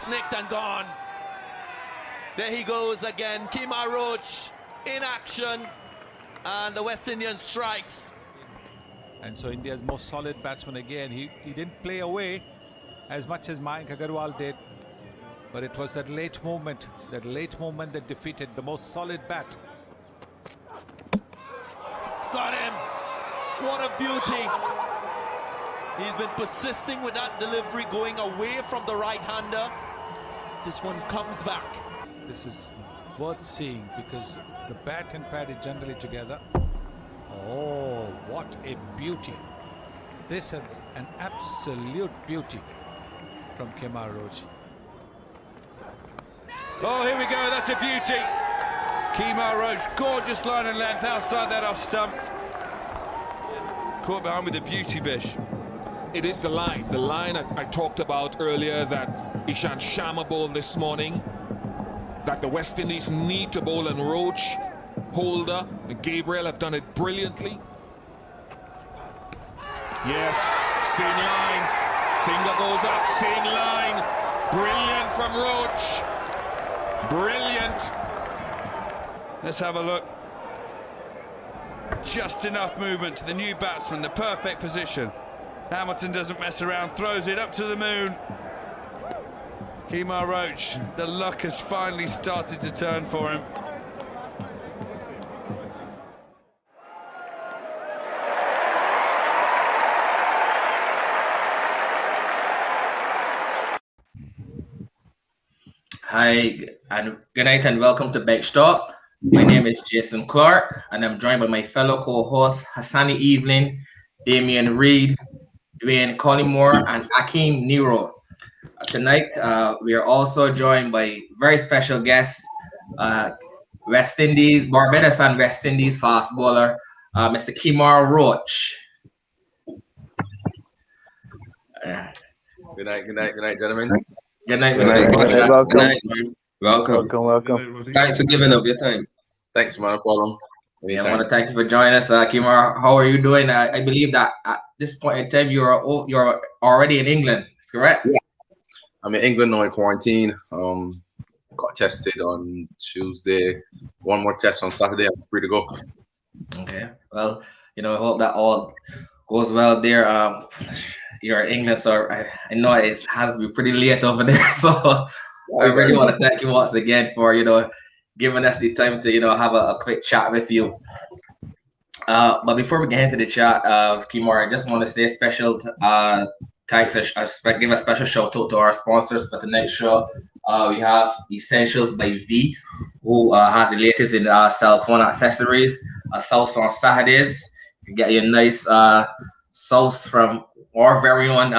nicked and gone. There he goes again. Kemar Roach in action, and the West Indian strikes. And so India's most solid batsman again. He didn't play away as much as Mayank Agarwal did, but it was that late moment that defeated the most solid bat. Got him. What a beauty. He's been persisting with that delivery, going away from the right-hander. This one comes back. This is worth seeing because the bat and pad is generally together. Oh, what a beauty. This is an absolute beauty from Kemar Roach. Oh, here we go. That's a beauty. Kemar Roach, gorgeous line and length outside that off stump. Caught behind with a beauty, Bish. It is the line. The line I talked about earlier that Ishant Sharma bowled this morning, that the West Indies need to bowl, and Roach, Holder and Gabriel have done it brilliantly. Yes, seeing line. Finger goes up, seeing line. Brilliant from Roach. Brilliant. Let's have a look. Just enough movement to the new batsman, the perfect position. Hamilton doesn't mess around, throws it up to the moon. Kemar Roach, the luck has finally started to turn for him. Hi, and good night and welcome to Bench Talk. My name is Jason Clark, and I'm joined by my fellow co-hosts Hassani Evening, Damian Reed, Dwayne Collymore, and Akeem Nero. Tonight, we are also joined by very special guests, West Indies, Barbados and West Indies fast bowler, Mr. Kemar Roach. Good night, gentlemen. Good night, Mr. Roach. Welcome. Good night, man. Welcome. Welcome. Thanks for giving up your time. Thanks, man. No problem. I want to thank you for joining us, Kemar. How are you doing? I believe that at this point in time you're already in England. Is correct? Yeah. I'm in England now in quarantine. Got tested on Tuesday. One more test on Saturday. I'm free to go. Okay. Well, I hope that all goes well there. You're in England, so I know it has to be pretty late over there. So I really want to thank you once again for giving us the time to have a quick chat with you. But before we get into the chat, Kemar, I just want to say special thanks. Give a special shout out to our sponsors for tonight's show. We have Essentials by V, who has the latest in cell phone accessories. Sauce on Saturdays. You get your nice sauce from our very own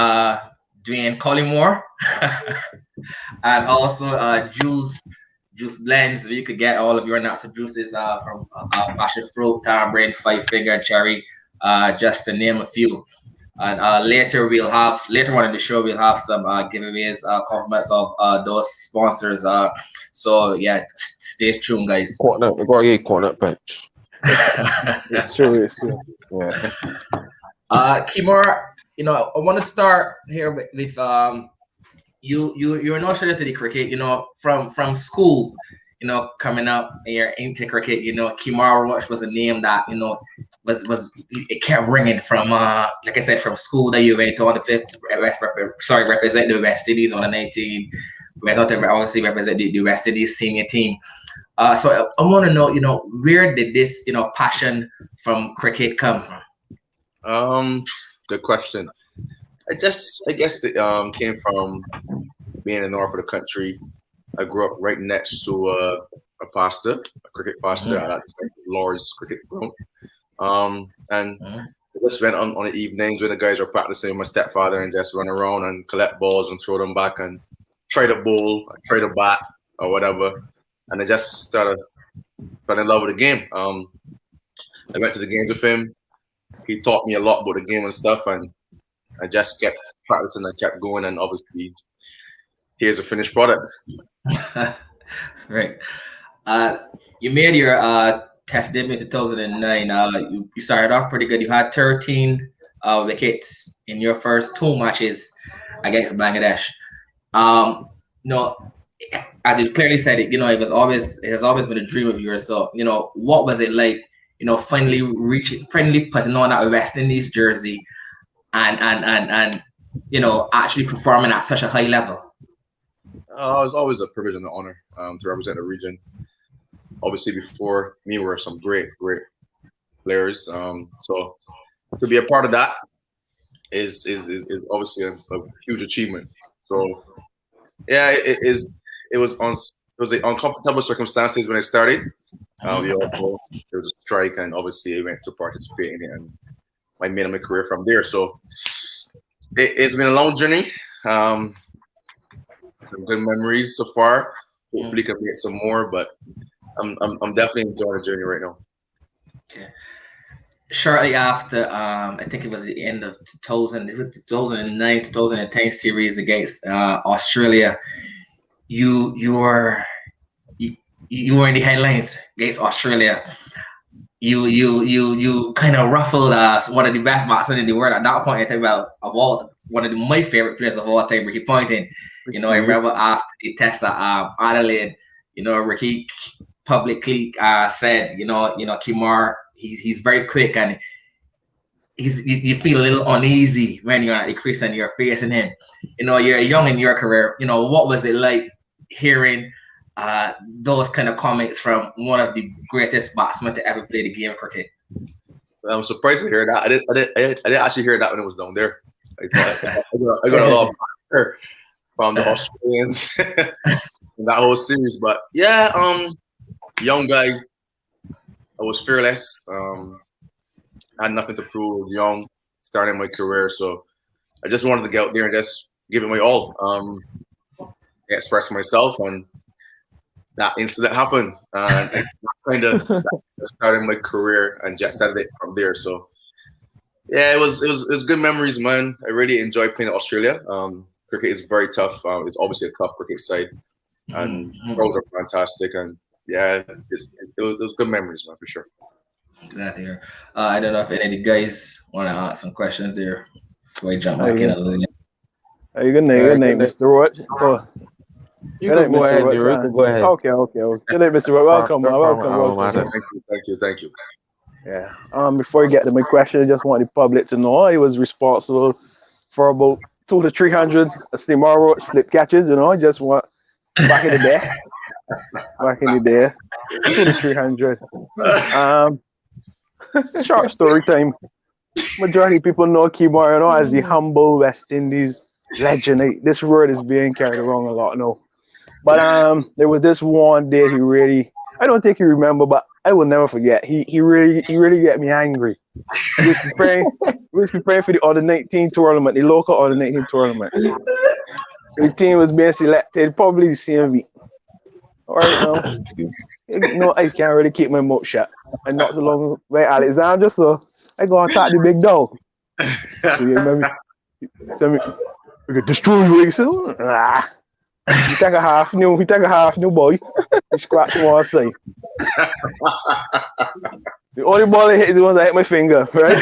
Dwayne Collymore. And also juice blends, where you could get all of your nuts and juices from passion fruit, tamarind, five finger, cherry, just to name a few. And later on in the show we'll have some giveaways, compliments of those sponsors. So yeah, stay tuned, guys. We got to get cornet bench. It's true. Yeah. Kemar, I want to start here with you're not sure to the cricket, from school, coming up and you're into cricket, Kemar Roach was a name that, was it kept ringing from, like I said, from school that you went on to represent the West Indies on the 19, went on to obviously represent the West Indies senior team. So I want to know, where did this, passion from cricket come from? Good question. I guess it came from being in the north of the country. I grew up right next to a cricket pastor at Lord's Cricket Ground. And I just went on the evenings when the guys were practicing with my stepfather and just run around and collect balls and throw them back and try to bowl, try to bat or whatever. And I just started falling in love with the game. I went to the games with him. He taught me a lot about the game and stuff, and I just kept practicing and kept going, and obviously here's a finished product. Right. You made your test debut in 2009. You started off pretty good. You had 13 wickets in your first two matches against Bangladesh. as you clearly said it, it has always been a dream of yours. So, what was it like, finally putting on that West Indies jersey and actually performing at such a high level? It was always a privilege and an honor to represent the region. Obviously, before me were some great players. So to be a part of that is obviously a huge achievement. So yeah, it was the uncomfortable circumstances when I started. There was a strike, and obviously I went to participate in it, and I made my career from there. So it's been a long journey. Some good memories so far. Hopefully, can get some more, but I'm definitely enjoying the journey right now. Okay. Shortly after, I think it was the end of 2009, 2010 series against Australia. You were in the headlines against Australia. You kind of ruffled one of the best batsmen in the world at that point in time. Well, one of my favorite players of all time, Ricky Ponting. I remember after the test at Adelaide, Ricky publicly said, Kemar, he's very quick, and you feel a little uneasy when you're at the crease and you're facing him. You're young in your career. What was it like hearing those kind of comments from one of the greatest batsmen to ever play the game of cricket? I'm surprised to hear that. I didn't actually hear that when it was down there. I got a lot of pressure from the Australians in that whole series. But yeah, young guy. I was fearless. I had nothing to prove. I was young, starting my career, so I just wanted to get out there and just give it my all. Express myself, and that incident happened. I kind of started my career and just started it from there. So yeah, it was good memories, man. I really enjoyed playing in Australia. Cricket is very tough. It's obviously a tough cricket side, and pros are fantastic. And yeah, it was good memories, man, for sure. Glad to hear. I don't know if any of the guys want to ask some questions there before we jump back in a little bit. Good night, Mr. Roach. You can go ahead, go ahead. Okay. Good night, Mr. Roach. Welcome. Thank you. Yeah. Before you get to my question, I just want the public to know I was responsible for about 200 to 300 Kemar Roach flip catches. I just want back in the day. 200 to 300. Short story time. Majority of people know Kemar, as the humble West Indies legend. This word is being carried around a lot now. But there was this one day I don't think you remember, but I will never forget. He really get me angry. We was preparing for the Under-19 tournament, the local Under-19 tournament. So the team was being selected, probably the same week. All right, now, I can't really keep my mouth shut. I knocked along by Alexander, so I go and attack the big dog. So you remember? We could destroy you, he said. He take a half new boy. He scratched one side. The only ball I hit is the ones I hit my finger, right?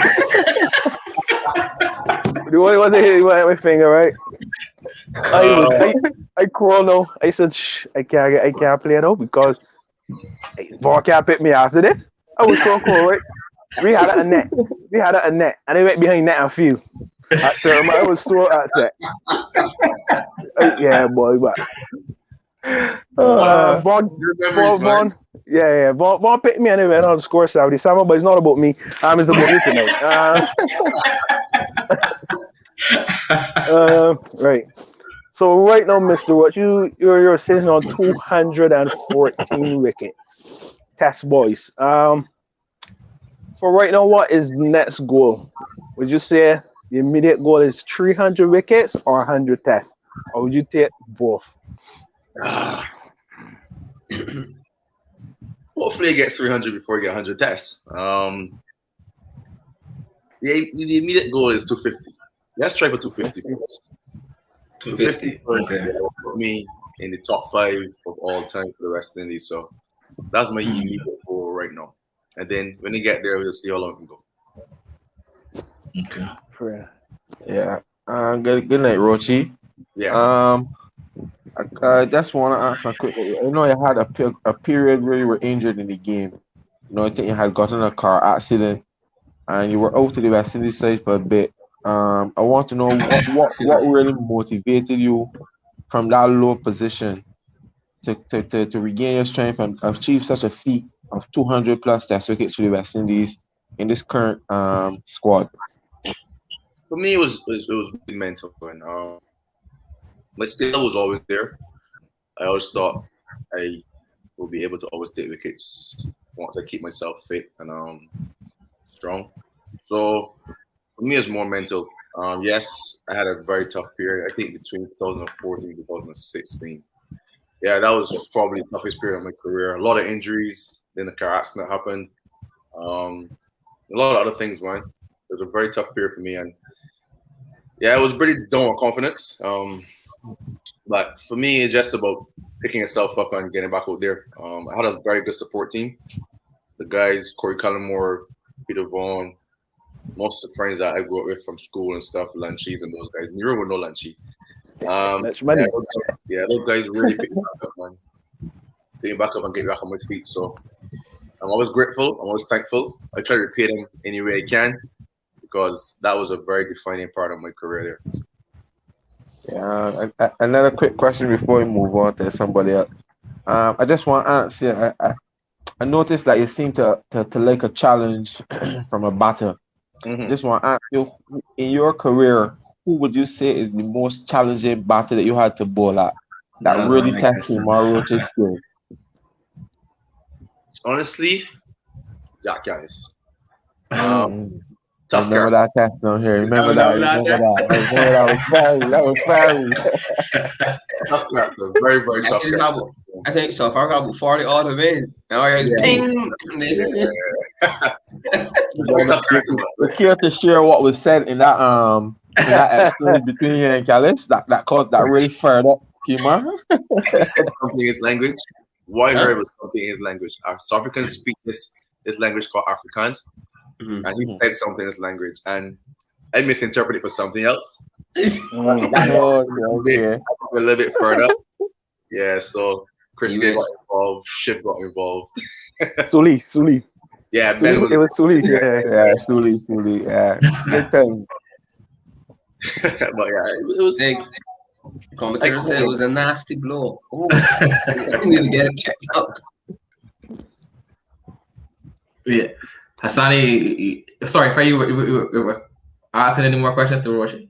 The only ones I hit is the one I hit my finger, right? I crawl now. I said, shh, I can't play now because Vaughn can't pick me after this. I was so cool, right? We had a net, and I went behind net and field. I was so upset. Yeah, boy, but Vaughn picked me and I went on to score 77, but it's not about me. It's about you tonight. Right. So right now, Mr. Watch, you're sitting on 214 wickets. Test boys. For right now, what is the next goal? Would you say the immediate goal is 300 wickets or 100 tests? Or would you take both? Hopefully you get 300 before you get 100 tests. The immediate goal is 250. Let's try for 250 first. 250 okay. Put me in the top 5 of all time for the West Indies. So that's my immediate goal right now. And then when you get there, we'll see how long we go. Okay. Yeah. Good night, Rochi. Yeah. I just want to ask a quick. I know you had a period where you were injured in the game. You know, I think you had gotten a car accident and you were out to the West Indies side for a bit. I want to know what really motivated you from that low position to regain your strength and achieve such a feat of 200 plus test wickets for the West Indies in this current squad. For me, it was really mental, and my skill was always there. I always thought I will be able to always take wickets once I keep myself fit and strong. So for me, it's more mental. Yes, I had a very tough period. I think between 2014 and 2016. Yeah, that was probably the toughest period of my career. A lot of injuries. Then the car accident happened. A lot of other things, man. It was a very tough period for me, and yeah, it was pretty down on confidence. But for me, it's just about picking yourself up and getting back out there. I had a very good support team. The guys, Corey Cullimore, Peter Vaughan, most of the friends that I grew up with from school and stuff, Lunchies and those guys. Nero would know Lunchy. Those guys really picked me back up, man. Pick me back up and get me back on my feet. So I'm always grateful. I'm always thankful. I try to repay them any way I can because that was a very defining part of my career there. Yeah, another quick question before we move on to somebody else. I just want to answer. I noticed that you seem to like a challenge from a batter. Mm-hmm. Just want to ask you, in your career, who would you say is the most challenging batter that you had to bowl at that really tested Kemar Roach's skill? Honestly, Jack Yanis. Tough remember that test down here. Remember that was fiery. Tough character. Very, very tough character. I think so. If I got about 40 all the way, ping. We're here to share what was said in that exchange between you and Callis that really fired up Kemar. He said something in his language. What I heard was something in his language. South Africans speak this language called Afrikaans. Mm-hmm. And he said something in his language, and I misinterpreted it for something else. Okay. A little bit further. Yeah, so Chris got involved, Shiv got involved. Suli. Yeah, Ben it was Suli. Yeah, Suli. Yeah, good time. But yeah, it was. The commentator said it was a nasty blow. Oh, I need to get it checked out. Yeah. Hassani, sorry, Faye, you were asking any more questions to Roshi?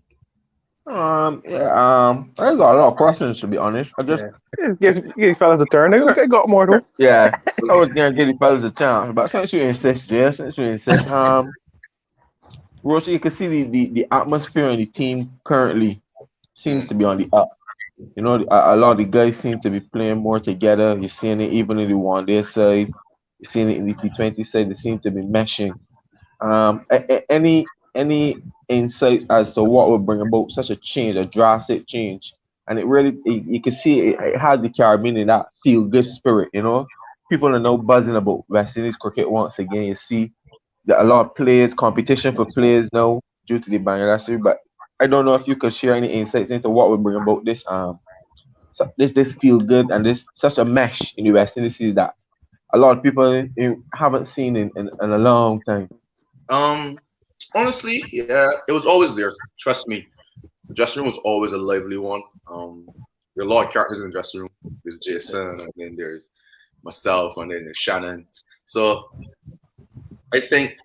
I got a lot of questions, to be honest. I just give you fellas a turn. I got more though. Yeah, I was gonna give you fellas a chance, but since you insist, Roshi, you can see the atmosphere in the team currently seems to be on the up. You know, a lot of the guys seem to be playing more together. You're seeing it even in the one-day side. You're seeing it in the T20 side. They seem to be meshing. Any insights as to what would bring about such a change, a drastic change? And it really, you can see it has the Caribbean in that feel-good spirit, you know? People are now buzzing about West Indies cricket once again. You see that a lot of players, competition for players now due to the Bangladesh. But I don't know if you could share any insights into what would bring about this this feel-good and this such a mesh in the West Indies that a lot of people haven't seen in a long time. Honestly, yeah, it was always there. Trust me. The dressing room was always a lively one. There are a lot of characters in the dressing room. There's Jason, and then there's myself, and then there's Shannon. So I think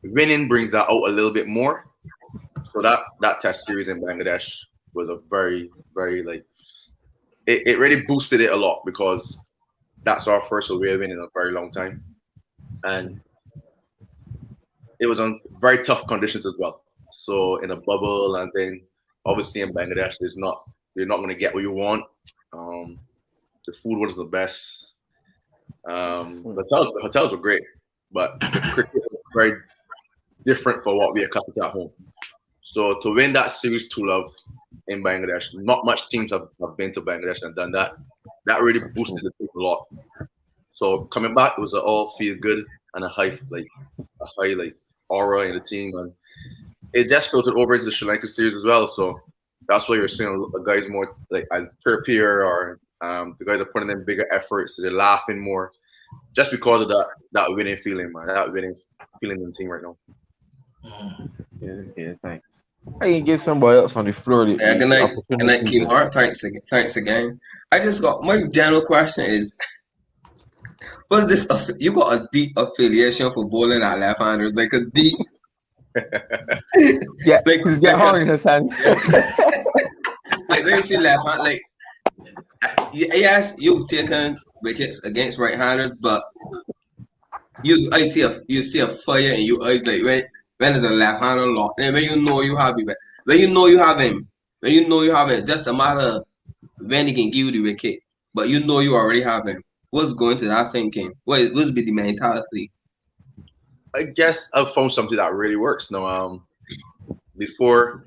winning brings that out a little bit more. So that test series in Bangladesh was a very, very it really boosted it a lot because that's our first away win in a very long time. And it was on very tough conditions as well. So in a bubble, and then obviously in Bangladesh, you're not going to get what you want. The food wasn't the best. The hotels were great, but the cricket was very different for what we accustomed to at home. So to win that series 2-love in Bangladesh, not much teams have been to Bangladesh and done that. That really boosted the team a lot. So coming back, it was an all feel good and a high aura in the team, and it just filtered over into the Sri Lanka series as well. So that's why you're seeing the guys more like as Trippier or the guys are putting in bigger efforts. So they're laughing more, just because of that winning feeling, man. That winning feeling in the team right now. Yeah, thanks. I can get somebody else on the floor. Good night, Kmart. Thanks again. I just got my general question is, what's this? You got a deep affiliation for bowling at left-handers, like a deep. Yeah, like get hard in his hand. Like when you see left hand, like yes, you've taken wickets against right-handers, but you see a fire in your eyes, like when there's a left-hander lock, and when you know you have him, just a matter of when he can give you the wicket, but you know you already have him. What's going to that thinking? What's be the mentality? I guess I've found something that really works now. Before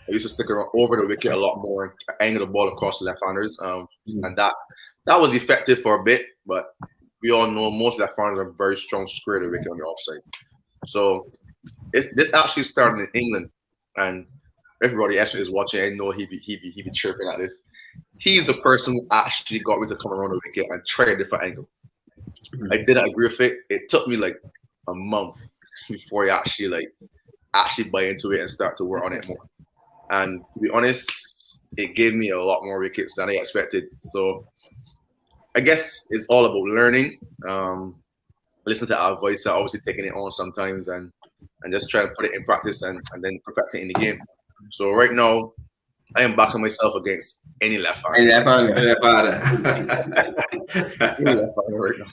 I used to stick around over the wicket a lot more, angle the ball across the left-handers, and that was effective for a bit. But we all know most left-handers are very strong square the wicket on the offside. So this actually started in England, and everybody else is watching. I know he be chirping at this. He's the person who actually got me to come around the wicket and try a different angle. I didn't agree with it. It took me like a month before I actually buy into it and start to work on it more. And to be honest, it gave me a lot more wickets than I expected. So I guess it's all about learning. Listen to our voice, obviously taking it on sometimes and just trying to put it in practice and then perfect it in the game. So right now, I am backing myself against any left-hander. Any left-hander. Any left-hander right now.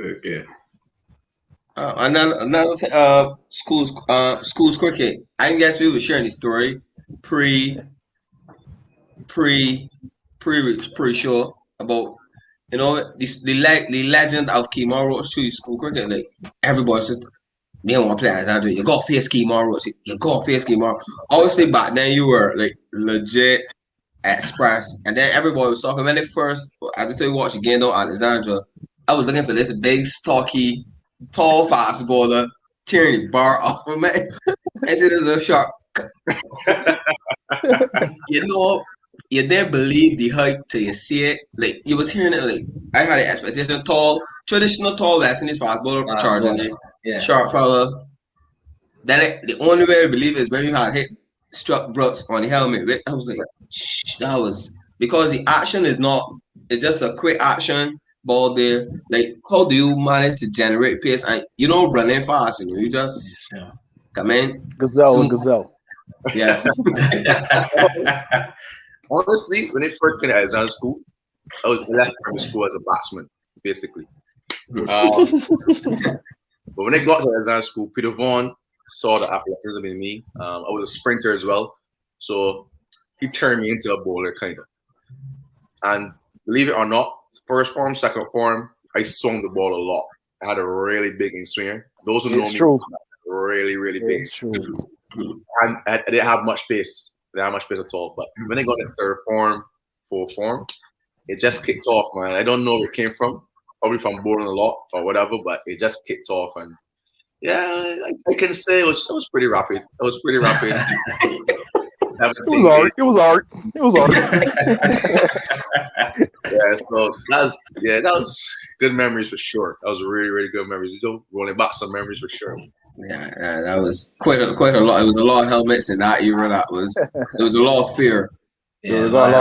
Okay. Another thing, schools cricket. I guess we were sharing the story pre-show about the legend of Kemar Roach through school cricket. Like everybody said, me and one player Alexander, you got to face Kemar Roach. You got to face Kemar. Obviously, back then you were like legit express, and then everybody was talking when they first. As I tell you, watch again though, Alexandra. I was looking for this big, stocky, tall fast bowler tearing the bar off of me. Instead of the sharp. You didn't believe the hype till you see it. Like you was hearing it. Like I had an expectation. Traditional tall West Indies fast bowler charging it, sharp fella. Then the only way to believe is when you had struck Brooks on the helmet. I was like, that was because the action is not. It's just a quick action. Ball there, like how do you manage to generate pace? And you don't run in fast, you just come in. Gazelle. Yeah. Honestly, when I first came to Alexander School, I was left from school as a batsman, basically. But when I got to Alexander School, Peter Vaughan saw the athleticism in me. I was a sprinter as well, so he turned me into a bowler, kind of. And believe it or not, first form, second form, I swung the ball a lot. I had a really big in swinger. Those who know me, really, really big in swinger. And I didn't have much pace. I didn't have much pace at all. But when I got in third form, fourth form, it just kicked off, man. I don't know where it came from. Probably from bowling a lot or whatever, but it just kicked off. And yeah, I can say it was pretty rapid. It was pretty rapid. It was art. Yeah, so that was good memories for sure. That was really, really good memories. You know, rolling back some memories for sure. Yeah, that was quite a lot. It was a lot of helmets in that era. There was a lot of fear. Yeah, and not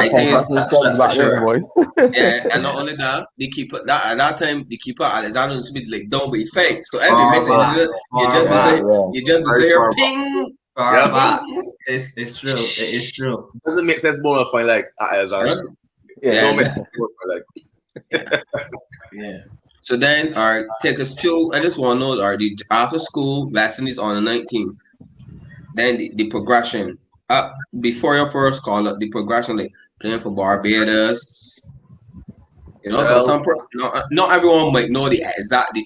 only that, the keeper at that time, the keeper Alexander Smith like don't be fake. So every mix you just say your ping. It's true. It is true. Doesn't make sense more fun like Alexander. Yeah. So then, take us to. I just want to know, the after school lesson is on the 19th. Then the progression before your first call up, the progression like playing for Barbados. Not everyone might know the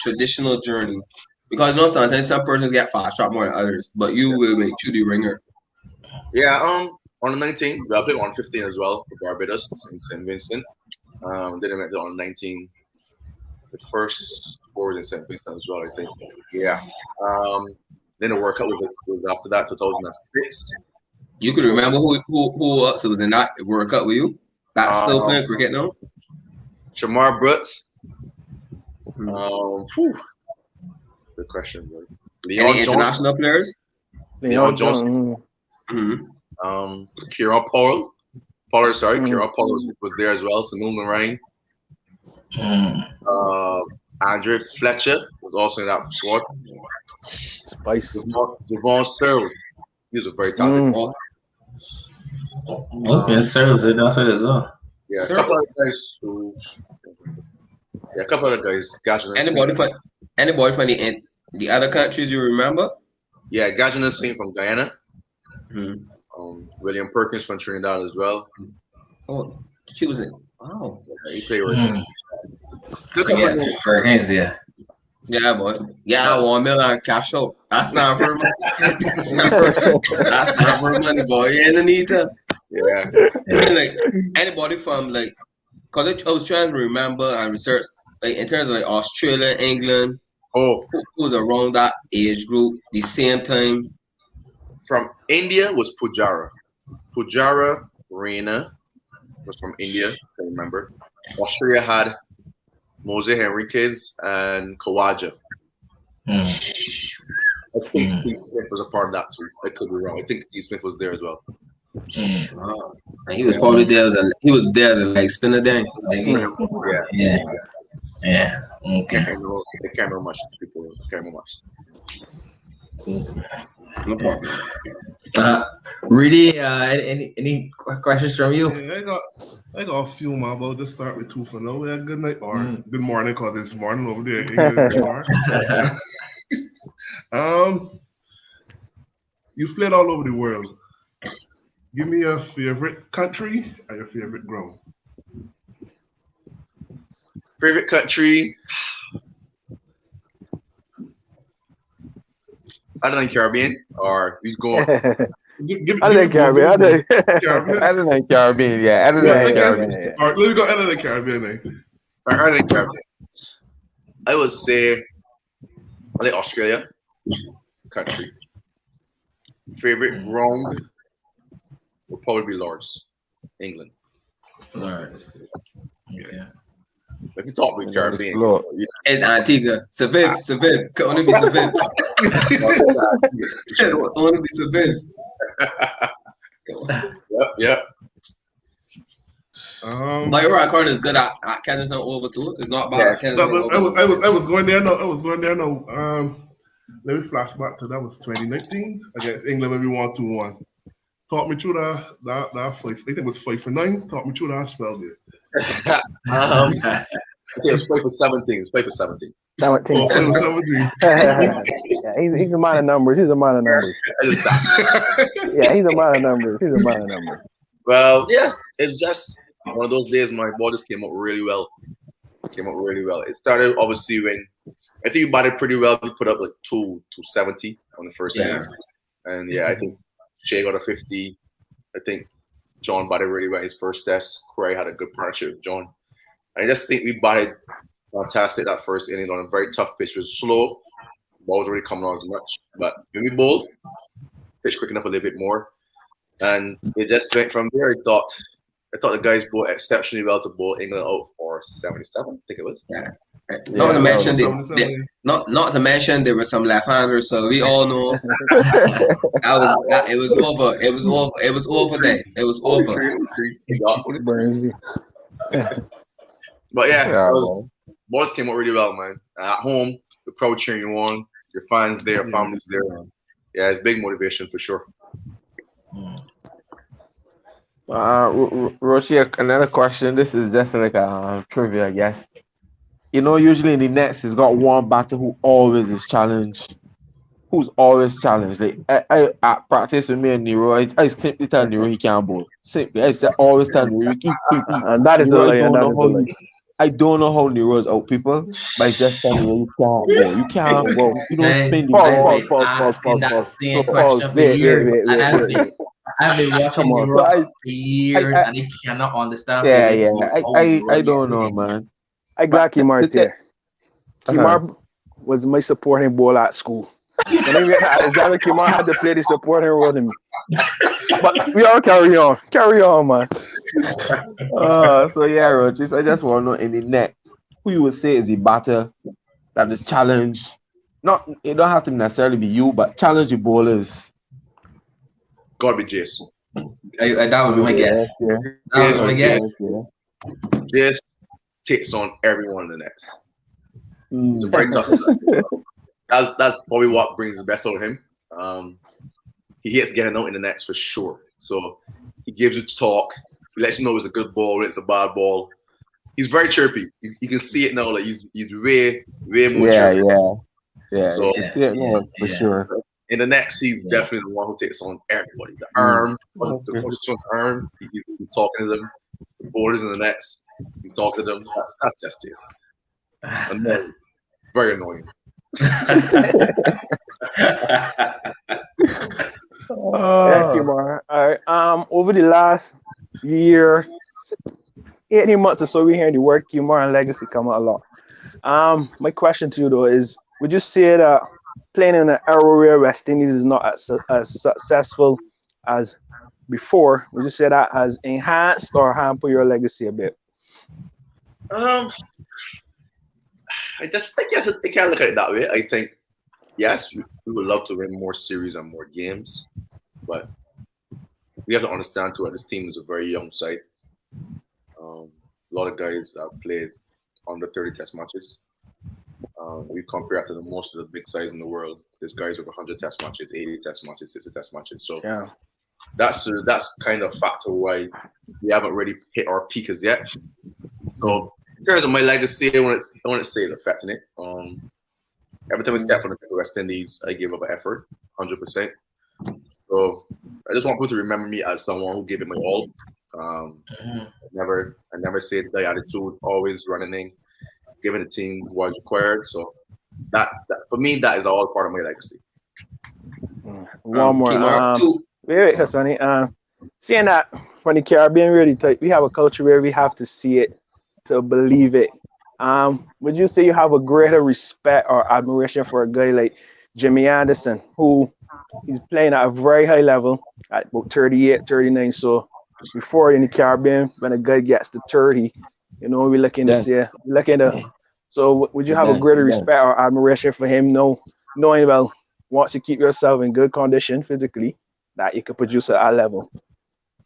traditional journey because sometimes some persons get fast track more than others, but you will make you the ringer. Yeah. On the 19th, I played on 15 as well for Barbados in St. Vincent. Then I went on 19. The first four was in St. Vincent as well, I think. Yeah. Then the World Cup was after that, 2006. You can remember who else was in that World Cup with you? That's still playing cricket now? Shamar Brooks. Good question, bro. Any international players? Leon Johnson. Kieran Pollard. Kieran Pollard was there as well. Sunil Narine. Andre Fletcher was also in that squad. Spice. Devon Searles. He was a very talented boy. Okay, Searles is that's it as well. Yeah, a couple of guys. Anybody from the other countries you remember? Yeah, Gajana Singh from Guyana. William Perkins from Trinidad as well. Oh, she was in. Oh, yeah, he played with Perkins, yeah. Yeah, boy. Yeah, $1 million cash out. That's not for money. That's not for money, boy. You ain't need to. Yeah. Like anybody from like, cause I was trying to remember and research like in terms of like Australia, England. Who was around that age group the same time? From India was Pujara. Pujara Reina was from India. I remember. Australia had Mose Henriquez and Kawaja. I think Steve Smith was a part of that too. I could be wrong. I think Steve Smith was there as well. And he was probably there as a leg spinner then. Yeah. Okay. I can't remember much. People can't remember much. No problem. Really, any questions from you? Yeah, I got a few more, but I'll just start with two for now. Yeah, good night or good morning, because it's morning over there. You've played all over the world. Give me your favorite country and your favorite ground. Favorite country? Other than Caribbean, or he's going. Other than Caribbean. Other than Caribbean, yeah. Other than Caribbean. All right, let me go other than Caribbean. Other than Caribbean, I would say I like Australia country. Favorite ground would probably be Lords, England. Lords. Yeah. If you talk with Caribbean, it's Antigua. Seville. Can only be Seville. Only be Seville. Yep. But you're right, Carter is good at Canada's not over too. It's not bad. I was going there now. Let me flash back to that was 2019 against England when we won 2-1. Talk me through that fight. I think it was 5-9. Talk me through that spell there. It's play for 17. It's play for 17. 17. Yeah, he's a man of numbers. Yeah, he's a man of numbers. Well, yeah, it's just one of those days my ball just came up really well. It started obviously when I think you batted pretty well. We put up like 270 on the first innings. And I think Shea got a 50. I think John batted really well his first test. Corey had a good partnership with John. I just think we batted fantastic that first inning on a very tough pitch. It was slow. Ball was really coming on as much. But when we bowled, pitch quickened up a little bit more. And it just went from there. I thought the guys bowled exceptionally well to bowl England out for 77, I think it was. Yeah. Not to mention there were some left-handers, so we all know it was over. It was over then. It was over. But balls came out really well, man. At home, the crowd cheering you on, your fans there, your families there. Yeah, it's big motivation for sure. Roshi, another question. This is just like a trivia, I guess. You know, usually in the nets, he's got one batter who always is challenged. Who's always challenged. Like I at practice with me and Nero, I simply tell Nero he can't bowl. Simply, I just always tell Nero keep. And that is I don't know how Nero's out people, but I just tell Nero you can't bowl. You can't bowl. You don't spend that same question for years. And I've been watching Nero for years, and I cannot understand. I don't know, man. I got Kimar here. Kimar was my supporting bowler at school. Xavier Kimar had to play the supporting role in me. But we all carry on. Carry on, man. So yeah, Roaches, I just want to know in the next, who you would say is the batter that is challenge? Not, it don't have to necessarily be you, but challenge the bowlers. Gotta be Jace. That would be my guess. Yeah. That would be my guess. Jace takes on everyone in the nets. It's Mm. very tough. That's probably what brings the best out of him. He gets getting out in the nets for sure. So he gives you talk. He lets you know it's a good ball, it's a bad ball. He's very chirpy. You can see it now. Like he's way more chirpy. Yeah. So, You can see it now, for sure. In the nets, he's definitely the one who takes on everybody. The arm, the coach on the arm, he's talking to them. The borders in the nets, he's talking to them. That's just Jace. Annoying. Very annoying. Yeah, Kimar. All right. Over the last year, 18 months or so, we hearing the word Kimar and legacy come out a lot. My question to you though is, would you say that playing in an era where West Indies is not as successful as before, would you say that has enhanced or hampered your legacy a bit? I guess I can't look at it that way. I think yes, we would love to win more series and more games, but we have to understand too that this team is a very young side. A lot of guys have played under 30 test matches. We compare that to most of the big sides in the world. There's guys with 100 test matches, 80 test matches, 60 test matches. So that's kind of factor why we haven't really hit our peak as yet. So in terms of my legacy, I want to say it's affecting it. Every time we step on the West Indies, I give up an effort, 100%. So I just want people to remember me as someone who gave it my all. I never said the attitude, always running in, giving the team what was required. So that for me, that is all part of my legacy. One more. Wait, Sonny. Seeing that from the Caribbean, really tight, we have a culture where we have to see it to believe it. Would you say you have a greater respect or admiration for a guy like Jimmy Anderson, who he's playing at a very high level at about 38, 39? So before in the Caribbean, when a guy gets to 30, we're looking to see, so would you have a greater respect or admiration for him, knowing, well, once you keep yourself in good condition physically, that you could produce at a level?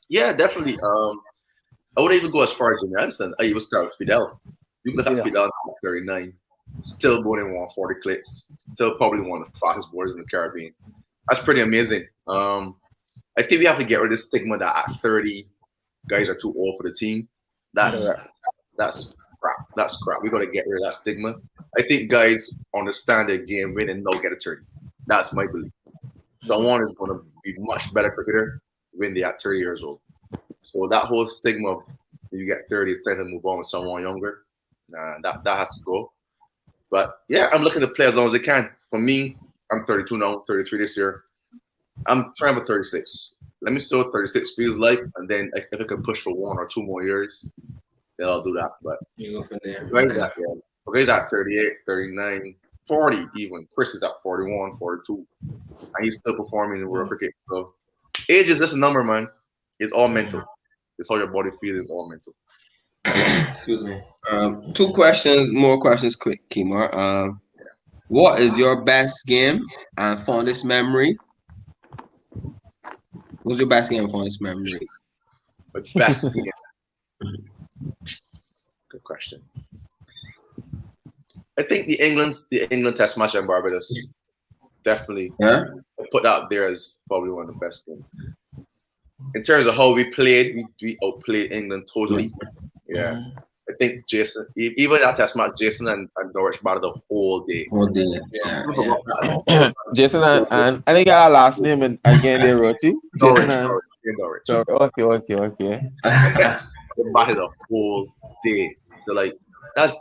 Yeah, definitely. I wouldn't even go as far as Jimmy Anderson. I even start with Fidel. You look at Fidel at 39, still bowling 140 clips, still probably one of the fastest bowlers in the Caribbean. That's pretty amazing. I think we have to get rid of the stigma that at 30, guys are too old for the team. That's crap. That's crap. We got to get rid of that stigma. I think guys understand their game, win and not get a 30. That's my belief. Someone is going to be much better cricketer when they're at 30 years old. So that whole stigma of you get 30, it's time to move on with someone younger. Nah, that has to go. But yeah, I'm looking to play as long as I can. For me, I'm 32 now, 33 this year. I'm trying for 36. Let me see what 36 feels like, and then if I can push for 1 or 2 more years, then I'll do that. But you go from there. Guys at 38, 39, 40 even. Chris is at 41, 42. And he's still performing in world cricket. So age is just a number, man. It's all mental. It's how your body feels. It's all mental. Excuse me. 2 more questions quick, Kimar. What is your best game and fondest memory? What's your best game and fondest memory? My best game. Good question. I think the England Test match in Barbados. Definitely. Yeah. I put that there as probably one of the best games. In terms of how we played, we outplayed England totally. Yeah. I think Jason, even that test match, Jason and Dorich battled the whole day. Yeah. Jason and I think our last name and again they wrote it. Dorich. Okay. They battled the whole day. So like that's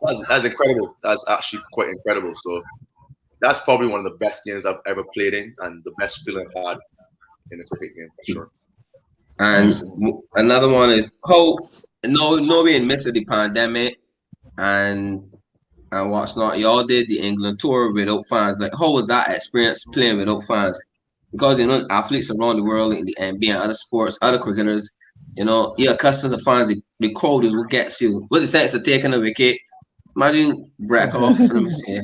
incredible. That's actually quite incredible. So that's probably one of the best games I've ever played in and the best feeling I've had in a cricket game for sure. And another one is how no being missed the pandemic and and whatnot, y'all did the England tour without fans. Like, how was that experience playing without fans? Because, you know, athletes around the world and being other sports, other cricketers, you know, you're accustomed to fans. The crowd is what gets you. What's the sense of taking a wicket? Imagine break off, let me see.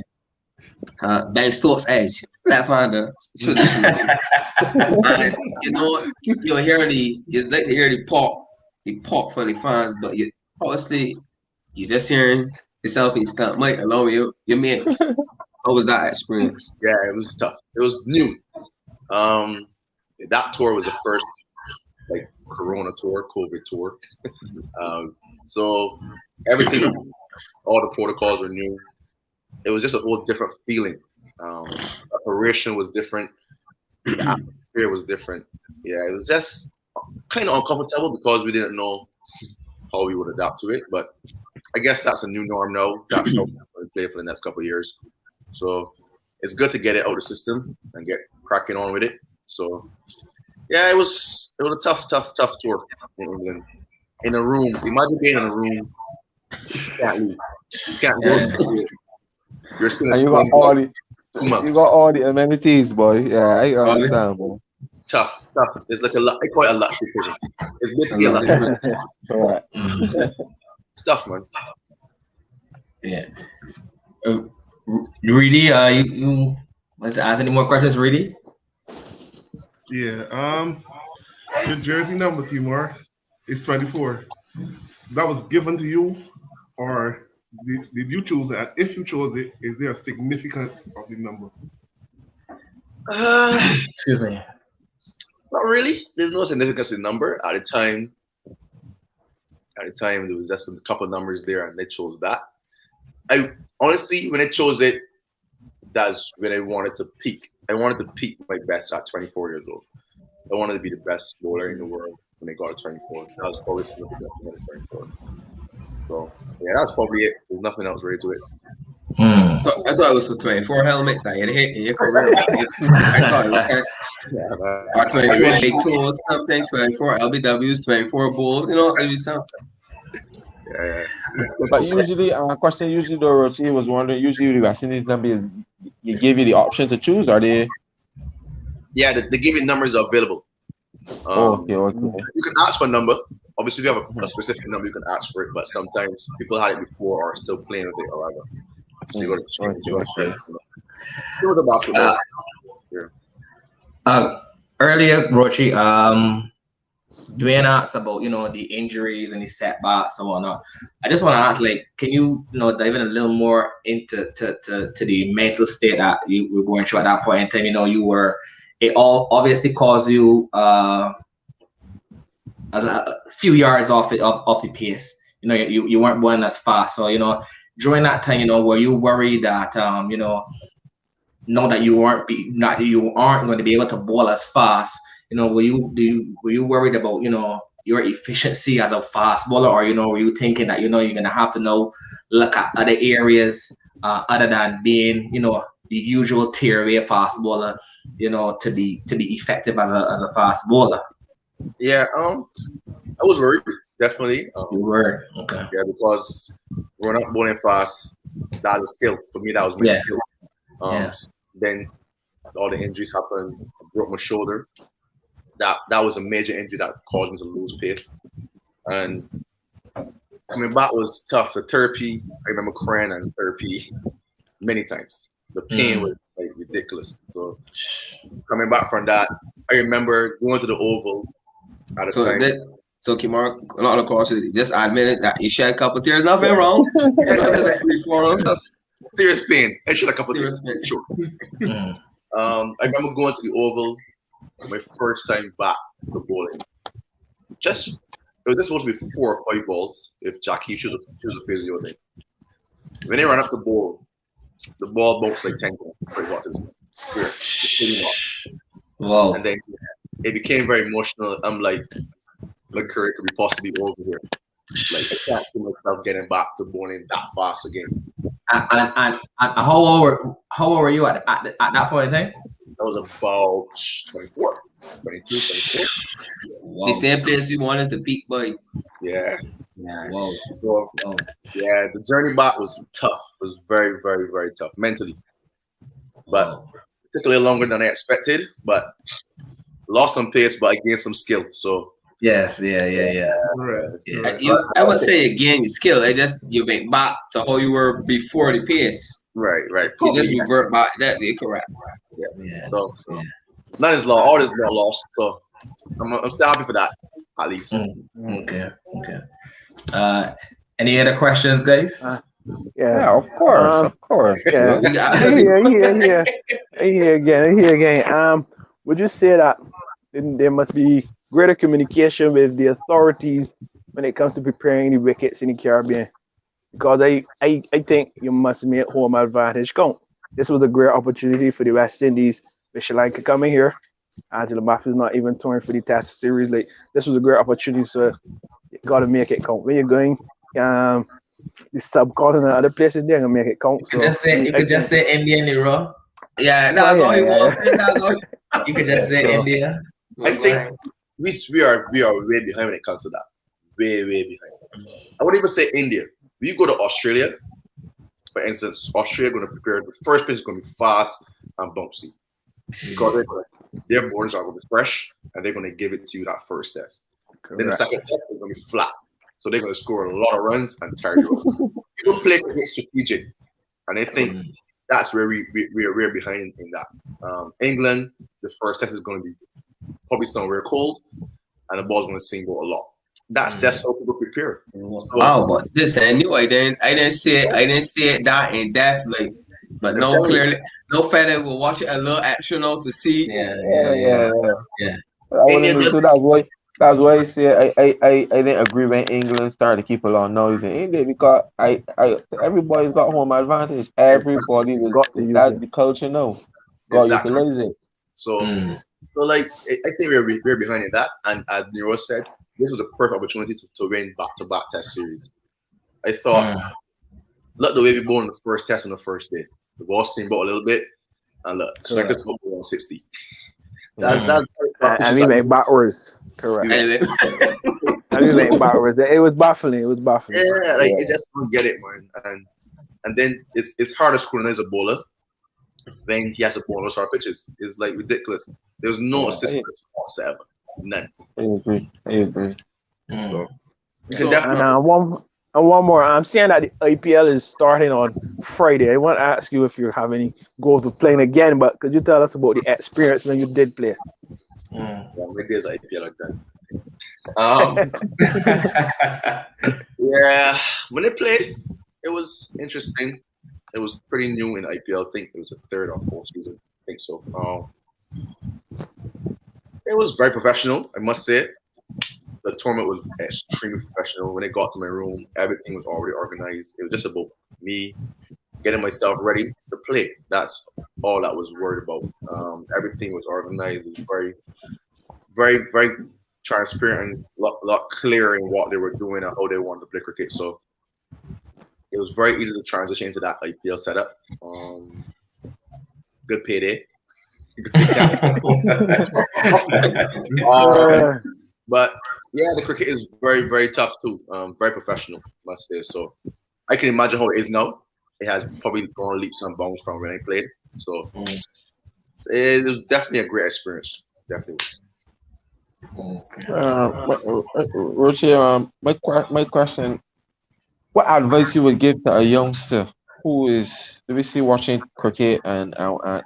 Ben Stokes edge, left-hander, should and you know, you hear it's like to hear the pop for the fans, but you obviously you just hearing yourself in stamp mic along with your mates. How was that experience? Yeah, it was tough. It was new. That tour was the first like Corona tour, COVID tour. So everything, all the protocols were new. It was just a whole different feeling. Preparation was different. The atmosphere was different. Yeah, it was just kind of uncomfortable because we didn't know how we would adapt to it. But I guess that's a new norm now. That's how we play for the next couple of years. So it's good to get it out of the system and get cracking on with it. So yeah, it was a tough tour in England. In a room, imagine being in a room. You can't leave. You can't go. You're still and you got all the amenities, boy. Yeah, I understand, boy. Tough. It's like I call it a luxury prison. It's basically a luxury prison. Right. Stuff, man. Yeah. Really, you like to ask any more questions, really? Yeah. Your jersey number, Timur, is 24. That was given to you, or did you choose that? If you chose it, is there a significance of the number? Excuse me. Not really. There's no significance in number. At the time, there was just a couple of numbers there, and they chose that. I honestly, when I chose it, that's when I wanted to peak. I wanted to peak my best at 24 years old. I wanted to be the best bowler in the world when I got to 24. That was probably the best at 24. So yeah, that's probably it. There's nothing else really to it. I thought it was for 24 helmets that you had hit in your career. I thought it was or 24 big tours, something, 24 LBWs, 24 bulls, you know, maybe something. Yeah. But usually, question usually though, Rochi was wondering, usually the West Indies number, you give you the option to choose, are they? Yeah, they give you numbers available. Okay. You can ask for a number. Obviously, if you have a specific number, you can ask for it. But sometimes people had it before or are still playing with it or whatever. So you got to change. It was a basketball. Earlier, Rochi, Dwayne asked about the injuries and the setbacks so on. I just want to ask, like, can you dive in a little more into to the mental state that you were going through at that point in time? It all obviously caused you a few yards off the pace. You weren't going as fast. So during that time, were you worried that know that you aren't going to be able to bowl as fast? Were you worried about your efficiency as a fast bowler, or were you thinking that you're gonna have to now look at other areas other than being the usual tier away fast bowler to be effective as a fast bowler? Yeah, I was worried, definitely. You were? Okay. Yeah, because we're not bowling fast. That's a skill for me. That was my skill. Then all the injuries happened. I broke my shoulder. That was a major injury that caused me to lose pace. And coming back was tough. The therapy, I remember crying on therapy many times. The pain was like ridiculous. So coming back from that, I remember going to the Oval at the time. So Kimar, a lot of courses just admitted that you shed a couple tears. Nothing wrong. There's a free forum. Serious pain. I shed a couple tears. Sure. I remember going to the Oval. My first time back to bowling. It was just supposed to be 4 or 5 balls if Jackie was a physio thing. When they ran up to bowl, the ball bounced like 10 watts. Wow. And then it became very emotional. I'm like, my career could be possibly over here. Like, I can't see myself getting back to bowling that fast again. And how old were you at that point in time? That was about 24, 22, 24. Wow. The same place you wanted to peak by. Yeah. So, yeah, the journey back was tough. It was very, very, very tough mentally. But it took a little longer than I expected, but lost some pace, but I gained some skill. So yes, yeah. Right. I would say again, your skill. It just you went back to how you were before the pace. Right. You just revert back. That is correct. Yeah. So none is lost. All is not lost. So I'm still happy for that, at least. Okay. Any other questions, guys? Yeah, of course. Yeah. Here again. Would you say that there must be greater communication with the authorities when it comes to preparing the wickets in the Caribbean? Because I think you must make home advantage count. This was a great opportunity for the West Indies with Sri Lanka coming here. Angela Matthews not even touring for the Test series. Like, this was a great opportunity, so you got to make it count. When you're going the subcontinent, other places, they're gonna make it count. So you could just say India, Nero. Yeah, that's all he wants. You could just say India. I think we are way behind when it comes to that. Way behind. I wouldn't even say India. When you go to Australia, for instance, Australia going to prepare. The first pitch is going to be fast and bouncy because their borders are going to be fresh and they're going to give it to you that first test. Correct. Then the second test is going to be flat. So they're going to score a lot of runs and tire you up. People play to get strategic. And I think that's where we're behind in that. England, the first test is going to be probably somewhere cold, and the ball's going to single a lot. That's how people prepare. Wow, but listen, I knew I didn't see it that in depth, like, but no, clearly, no fella will watch it a little extra now to see. Yeah. That's why I say I didn't agree when England started to keep a lot of noise in India, because everybody's got home advantage. Everybody was got that's the culture now. Got utilize it. So like I think we're behind in that, and as Nero said, this was a perfect opportunity to win back-to-back Test series. I thought, look the way we bowled in the first test on the first day. The ball seemed about a little bit, and look, strikers go 160. That's and we make backwards. Correct. And we make backwards. It was baffling. Yeah, like I just don't get it, man. And then it's hard to scrutinize a bowler when he has to bowl those hard pitches. It's like ridiculous. There's no assistance whatsoever. None. I agree. So and one more. I'm saying that the IPL is starting on Friday. I want to ask you if you have any goals of playing again, but could you tell us about the experience when you did play? Maybe there's IPL like that. Yeah, when they played, it was interesting. It was pretty new in IPL. I think it was the third or fourth season. I think so. It was very professional, I must say. The tournament was extremely professional. When it got to my room, everything was already organized. It was just about me getting myself ready to play. That's all I was worried about. Everything was organized. It was very, very, very transparent and a lot clearer in what they were doing and how they wanted to play cricket. So it was very easy to transition into that IPL setup. Good payday. But yeah, the cricket is very, very tough too. Very professional, must say. So I can imagine how it is now. It has probably gone leaps and bounds from when I played. So it was definitely a great experience. Definitely. Roche, my question: what advice you would give to a youngster who is obviously watching cricket and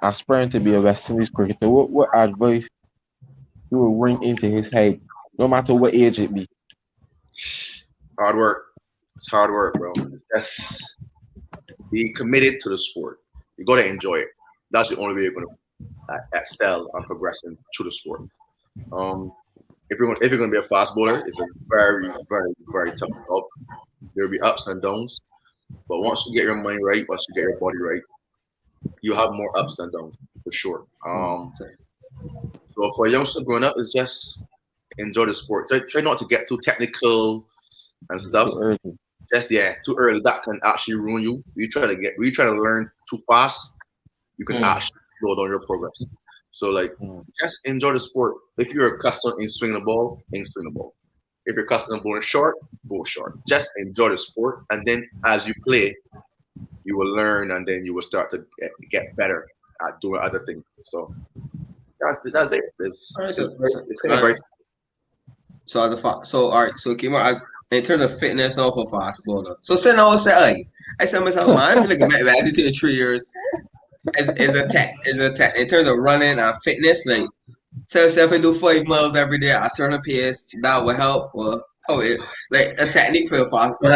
aspiring to be a West Indies cricketer? What advice you will bring into his head, no matter what age it be? Hard work. It's hard work, bro. Just be committed to the sport. You got to enjoy it. That's the only way you're going to excel and progressing through the sport. If you're going to be a fast bowler, it's a very, very, very tough job. There will be ups and downs, but once you get your mind right, once you get your body right, you have more ups than downs for sure. So for a youngster growing up, it's just enjoy the sport. Try not to get too technical and stuff. Too early. That can actually ruin you. You try to learn too fast, you can actually slow down your progress. So just enjoy the sport. If you're accustomed in swinging the ball, swing the ball. If you're custom bowling short, bowl short. Just enjoy the sport, and then as you play, you will learn, and then you will start to get better at doing other things. So that's it. It's kind of very. So all right. So Kimar, in terms of fitness, now for fastball. So say now, I said myself, man, I feel like I'm actually in 3 years. Is a tech in terms of running and fitness, like so if I do 5 miles every day at a certain pace, that will help. Well, like a technique for fast. For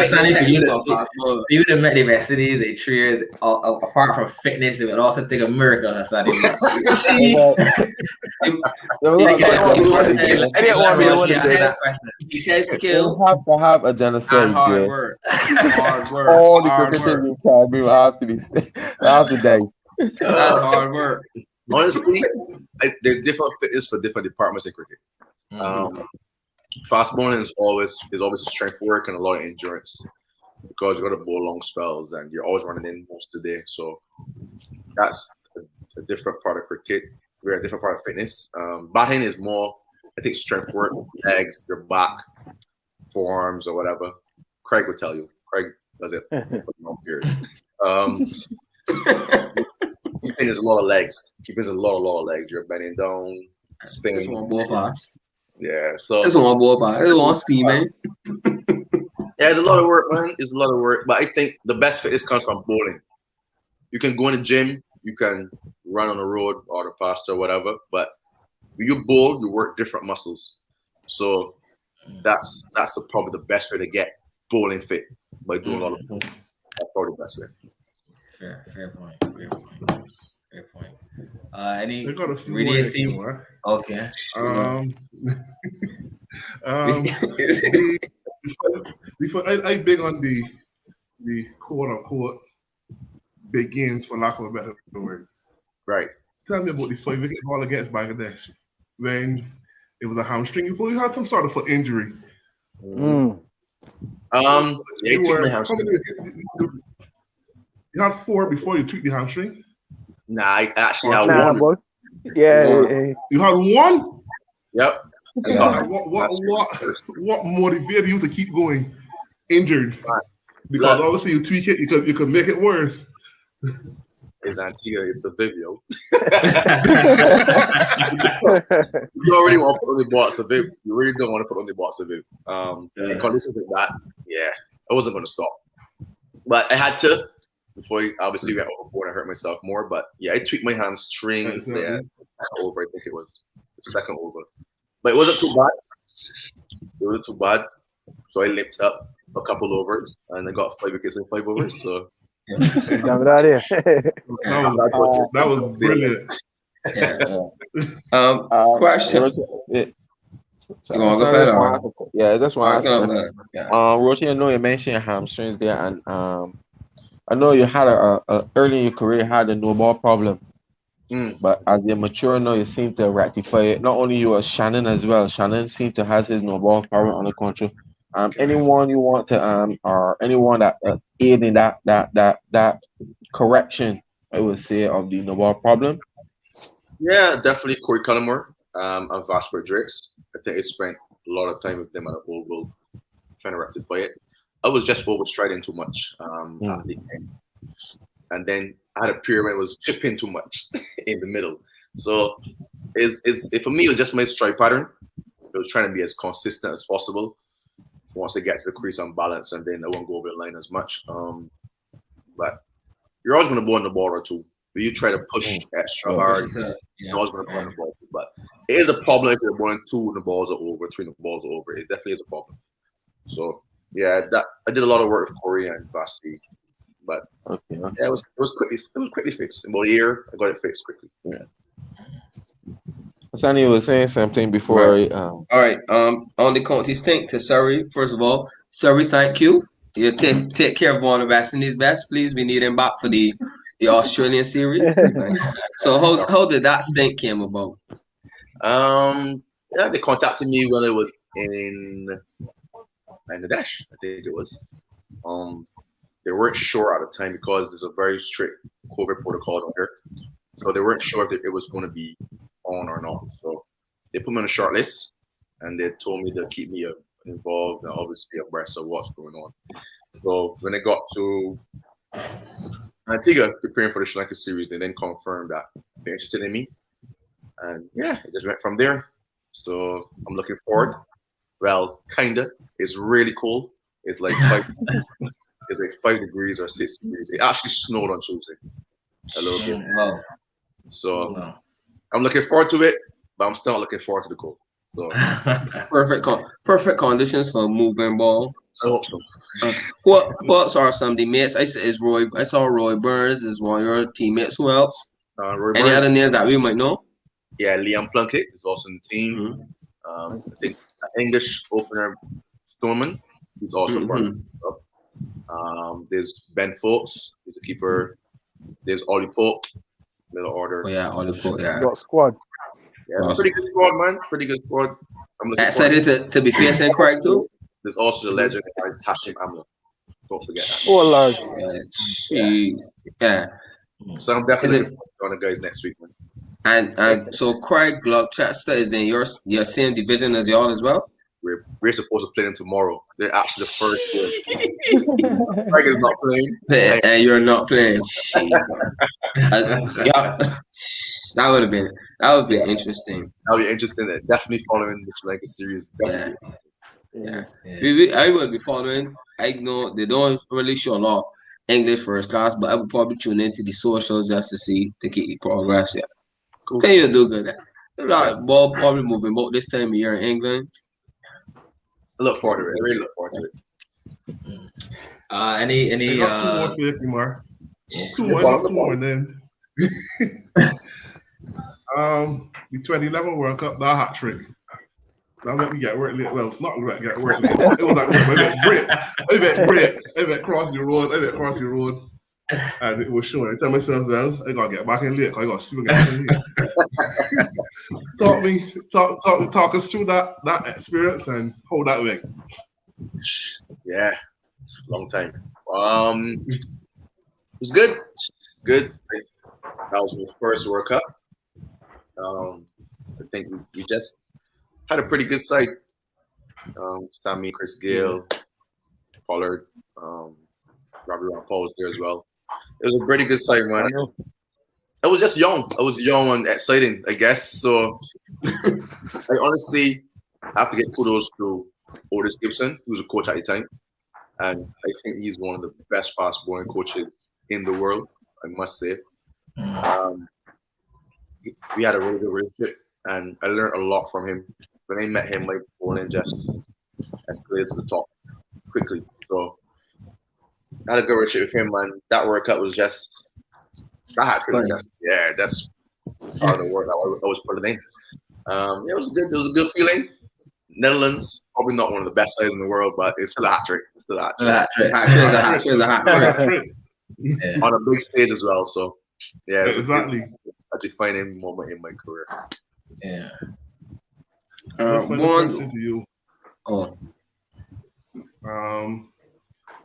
you to make the Mercedes in 3 years, apart from fitness, it would also take a miracle, Hassan. He says skill. You have to have a genocide. Hard work. All the criticism can be have to be after day. That's hard work. Honestly, there's different fitness for different departments in cricket. Fast bowling is always strength work and a lot of endurance because you got to bowl long spells and you're always running in most of the day. So that's a different part of cricket. We're a different part of fitness. Batting is more, I think, strength work, legs, your back, forearms, or whatever. Craig would tell you. Craig does it for long periods. Keeping is a lot of legs. Keeping is a lot of legs. You're bending down, spinning. This one ball fast. Yeah, so this one ball fast. This one steam, man. Yeah, it's a lot of work, man. It's a lot of work. But I think the best fitness comes from bowling. You can go in the gym, you can run on the road or the pasture or whatever. But when you bowl, you work different muscles. So that's probably the best way to get bowling fit by doing a lot of bowling. That's probably the best way. Fair point. Any They got a few radio more scene? more. Okay. Before I big on the quote unquote begins, for lack of a better word. Right. Tell me about the 5-wicket haul against Bangladesh when it was a hamstring. You had some sort of an injury. You had 4 before you tweaked the hamstring? Nah, I actually had 1. Yeah. You had 1? Yep. What motivated you to keep going injured? Because obviously you tweak it, you could make it worse. It's Antigua, it's a video. You already want to put on the box of it. You really don't want to put on the box of it. In conditions like that, yeah, I wasn't going to stop. But I had to before obviously got overboard and hurt myself more. But yeah, I tweaked my hamstring. Yeah, over. I think it was the second over. But it wasn't too bad. So I limped up a couple overs and I got 5 wickets in 5 overs. So that was brilliant. Question. You want to go further? Yeah, that's why. Rochi, I know you mentioned hamstrings there, and I know you had early in your career you had a no ball problem. But as you mature now, you seem to rectify it. Not only you, Shannon as well. Shannon seems to have his no ball problem under control. Anyone you want to or anyone that aid in that correction, I would say, of the no ball problem. Yeah, definitely Corey Cullimore and Vasper Drakes. I think I spent a lot of time with them at the Oval trying to rectify it. I was just overstriding too much at the end. And then I had a period where I was chipping too much in the middle. So for me, it was just my strike pattern. I was trying to be as consistent as possible. Once I get to the crease on balance, and then I won't go over the line as much. But you're always going to bowl on the ball or two. But you try to push extra hard. You're always going to bowl on the ball. But it is a problem if you're bowling 2 and the balls are over, 3 and the balls are over. It definitely is a problem. So yeah, I did a lot of work with Corey and Vasi. But yeah, it was quickly fixed. In about a year, I got it fixed quickly. Yeah. Sonny was saying something before. Right. All right. On the Conti's tank to Surrey. First of all, Surrey, thank you. You take care of one of West Indies best, please. We need him back for the Australian series. So how did that stink came about? Yeah, they contacted me when I was in Bangladesh. I think it was. They weren't sure at the time because there's a very strict COVID protocol down here. So they weren't sure if it was going to be on or not. So they put me on a short list and they told me to keep me involved and obviously abreast of what's going on. So when it got to Antigua preparing for the Sri Lanka series, they then confirmed that they're interested in me. And yeah, it just went from there. So I'm looking forward. Well, kinda. It's really cold. It's like 5 degrees or 6 degrees. It actually snowed on Tuesday a little bit. Wow. So I'm looking forward to it, but I'm still not looking forward to the cold. So perfect conditions for moving ball. I hope so. What are some of the mates? I saw Roy Burns is one of your teammates. Who else? Any other names that we might know? Yeah, Liam Plunkett is also in the team. I think English opener Stoneman, he's also part of the club. There's Ben Foltz, he's a keeper. There's Ollie Pope, middle order. Oh yeah, Ollie Pope, yeah. Got squad. Yeah, pretty good squad, man. Pretty good squad. I'm looking excited to be facing Craig too. There's also the legend Hashim Amla. Don't forget that. Oh, Lord. Yeah. So I'm definitely looking forward to the guys next week, man. And so Craig Gloucester is in your same division as y'all as well? We're supposed to play them tomorrow. They're actually the first game. Craig is not playing. And you're not playing. That would be interesting. That would be interesting. Definitely following the Sri Lanka series. Definitely. Yeah. I will be following. I know they don't really show a lot of English first class, but I will probably tune into the socials just to keep the progress. Yeah. Cool. Think you'll do good. Ball probably moving about this time of year in England. I look forward to it. I really look forward to it. Any got two more for you, Kumar. Two more, and then the 2011 World Cup, that hat trick. That made me get work late. Well, not get work late. It was like I bet cross the road. And it was showing. I tell myself, well, I gotta get back in late. I gotta see what I can here. Talk us through that experience and how that went. Yeah, long time. It was good. Good. That was my first World Cup. I think we just had a pretty good side. Sammy, Chris Gale, Pollard, Robbie Paul was there as well. It was a pretty good side, man. I was just young. I was young and exciting, I guess. So I honestly have to get kudos to Otis Gibson, who was a coach at the time. And I think he's one of the best fast-bowling coaches in the world, I must say. We had a really good relationship, and I learned a lot from him. When I met him, my bowling just escalated to the top quickly. So I had a good relationship with him, and that World Cup was just that's part of the work that I was put in. It was good. It was a good feeling. Netherlands, probably not one of the best sides in the world, but it's still a hat trick. Still a hat trick. Hat trick. On a big stage as well. So yeah, exactly. A defining moment in my career. Yeah. Question to you. Oh.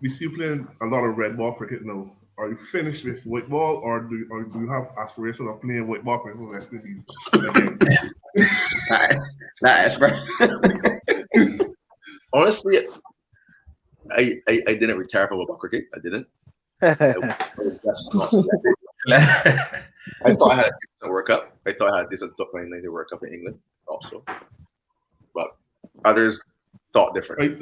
We see you playing a lot of red ball cricket now. Are you finished with white ball, or do you have aspirations of playing white ball cricket for the rest of the year? Honestly, I didn't retire from white ball cricket. I didn't. I thought I had a decent World Cup. I thought I had a decent top 90 World Cup in England also. But others thought different.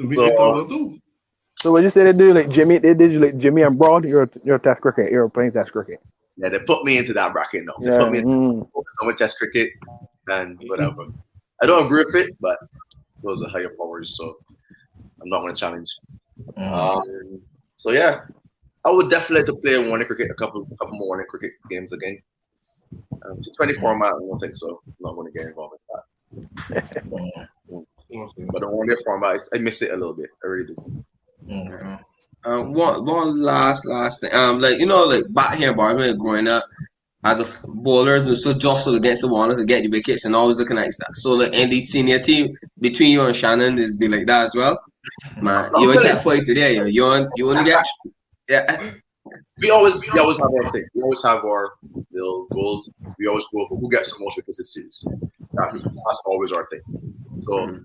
So what you say they do, like Jimmy? They did you like Jimmy and Broad? You're Test cricket. You're playing Test cricket. Yeah, they put me into that bracket now. They put me into Test cricket and whatever. I don't agree with it, but those are higher powers, so I'm not going to challenge. So yeah, I would definitely like to play one-day cricket, a couple more one-day cricket games again. So 24 format, I don't think so. I'm not going to get involved with that. But the one-day format, I miss it a little bit. I really do. One last thing. Like back here in Barbados growing up as a bowler, so jostle against the wall to get the wickets and always looking like that. So like in the senior team between you and Shannon is be like that as well. Man, you want to get fights today. You want to get We always have our thing. We always have our little goals. We always go for who gets the most wickets this series. That's always our thing. So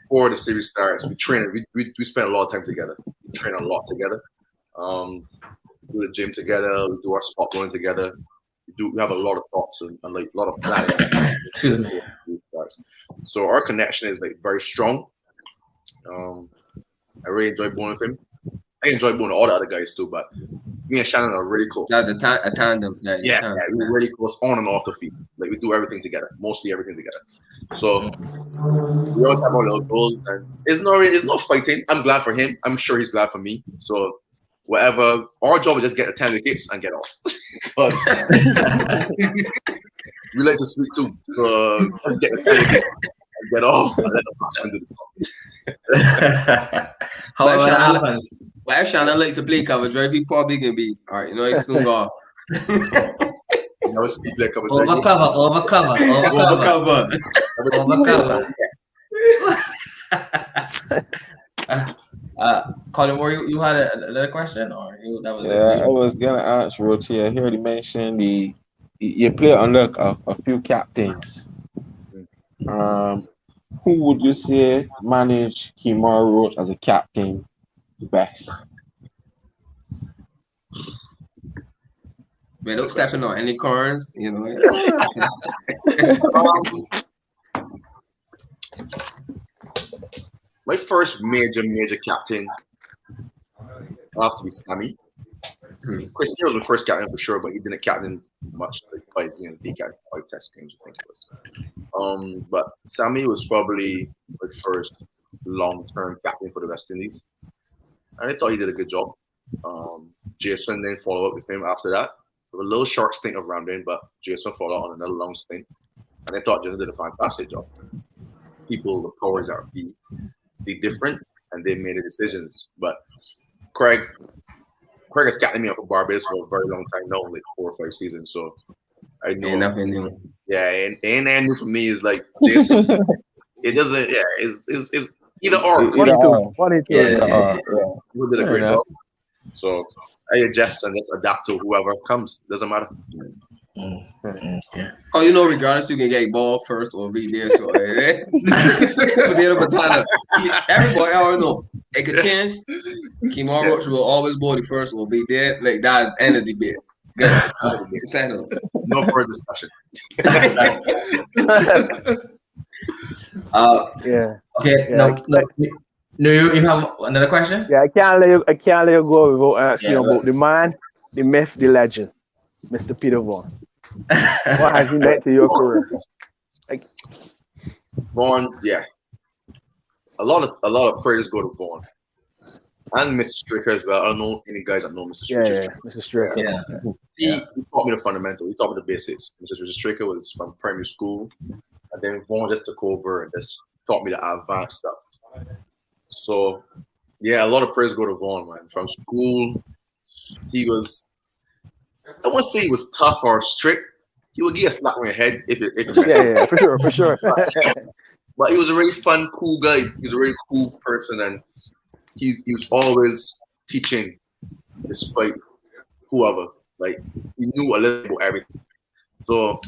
before the series starts, we train. We spend a lot of time together. We train a lot together. We do the gym together. We do our spot going together. We have a lot of thoughts and like a lot of planning. Excuse me. So our connection is like very strong. I really enjoy bowling with him. I enjoy bowling all the other guys too, but me and Shannon are really close. That's a tandem. Yeah, we're really close on and off the field. Like we do everything together, mostly everything together. So we always have our little goals, and it's not fighting. I'm glad for him. I'm sure he's glad for me. So whatever, our job is just get the 10 wickets and get off. We like to sleep too. So just get the 10 wickets and get off and let the batsman do the job. But if Shannon like to play cover drive, he probably gonna be all right. You know, he's soon off. Overcover. Colin, you had another question, or that was I was gonna ask Rochi. I heard you mention you play under a few captains. Who would you say managed Kemar Roach as a captain best? Without stepping on any corners, you know. My first major captain will have to be Sammy. Chris Neal was my first captain for sure, but he didn't captain much. Like he captained 5 test games, I think it was. But Sammy was probably my first long-term captain for the West Indies, and I thought he did a good job. Jason then followed up with him after that. A little short stint of Ramdin, but Jason followed on another long stint, and I thought Jason did a fantastic job. People, the powers that be, see different, and they made the decisions. But Craig has captained me up for Barbados for a very long time now, like 4 or 5 seasons. So I know. Yeah, and new for me is like Jason. It doesn't. Yeah, it's either or. He did a great job. So I adjust and just adapt to whoever comes. Doesn't matter. Oh, you know, regardless, you can get ball first or be there. So, potato. Everybody already know it could change. Kemar Roach will always bowl the first or be there. Like that's the end of the debate. No further discussion. Okay. No, you have another question? Yeah, I can't let you go without asking about the man, the myth, the legend, Mr. Peter Vaughan. What has he meant to your career? Vaughan, yeah. A lot of praise go to Vaughan. And Mr. Stricker as well. I don't know any guys that know Mr. Stricker. Yeah, Mr. Stricker. Yeah. He taught me the fundamentals. He taught me the basics. Mr. Stricker was from primary school, and then Vaughan just took over and just taught me the advanced stuff. So, yeah, a lot of praise go to Vaughan, man. From school, he was, I won't say he was tough or strict. He would give a slap on your head if you yeah, for sure. But he was a really fun, cool guy. He was a really cool person, and he was always teaching despite whoever. Like, he knew a little about everything. So,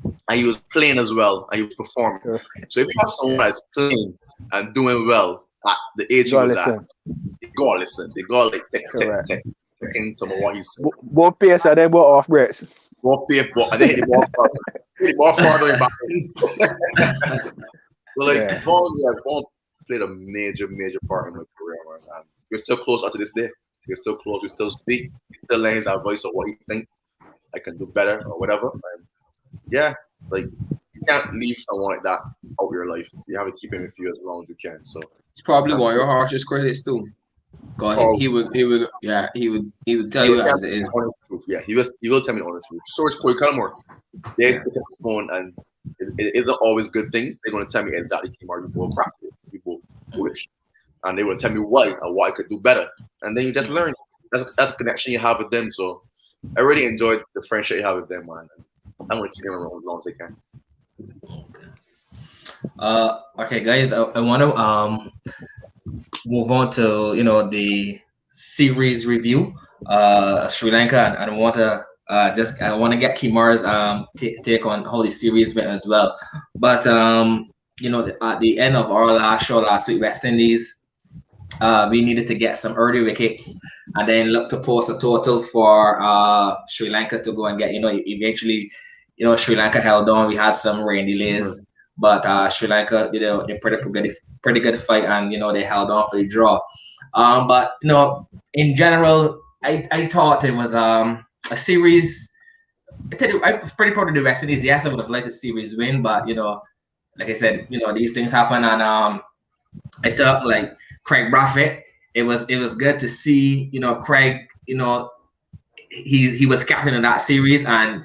and he was playing as well, and he was performing. Sure. So if you have someone that's playing and doing well at the age he was at, they gotta listen. They gotta like take in some of what he's saying. Both pace and then both off breaks. Both pace, and then hit the ball farther. Hit the ball farther back. So like Vaughan played a major part in my career, man. We're still close up to this day. We're still close. We still speak. He still lends our voice of what he thinks I can do better or whatever. And yeah, like you can't leave someone like that out of your life. You have to keep him with you as long as you can. So it's probably one of your harshest critics too. God, he would tell you as it is. Yeah, he will tell me the honest truth. So it's Corey Cullimore. They pick up the phone and it isn't always good things. They're going to tell me exactly, Kemar, you both cracked it. You both foolish. And they will tell me why and what I could do better. And then you just learn. That's a connection you have with them. So I really enjoyed the friendship you have with them, man. I'm going to keep them around as long as I can. Okay, guys, I want to move on to the series review, Sri Lanka, and I want to get Kemar's take on how the series went as well. But at the end of our last show last week, West Indies, we needed to get some early wickets and then look to post a total for Sri Lanka to go and get. Eventually, Sri Lanka held on. We had some rain delays, but Sri Lanka, they pretty good fight, and they held on for the draw. But in general, I thought it was a series. I tell you, I was pretty proud of the West Indies. Yes, I would have liked the series win, but like I said, these things happen, and I thought like Craig Brathwaite, it was good to see Craig. He was captain in that series, and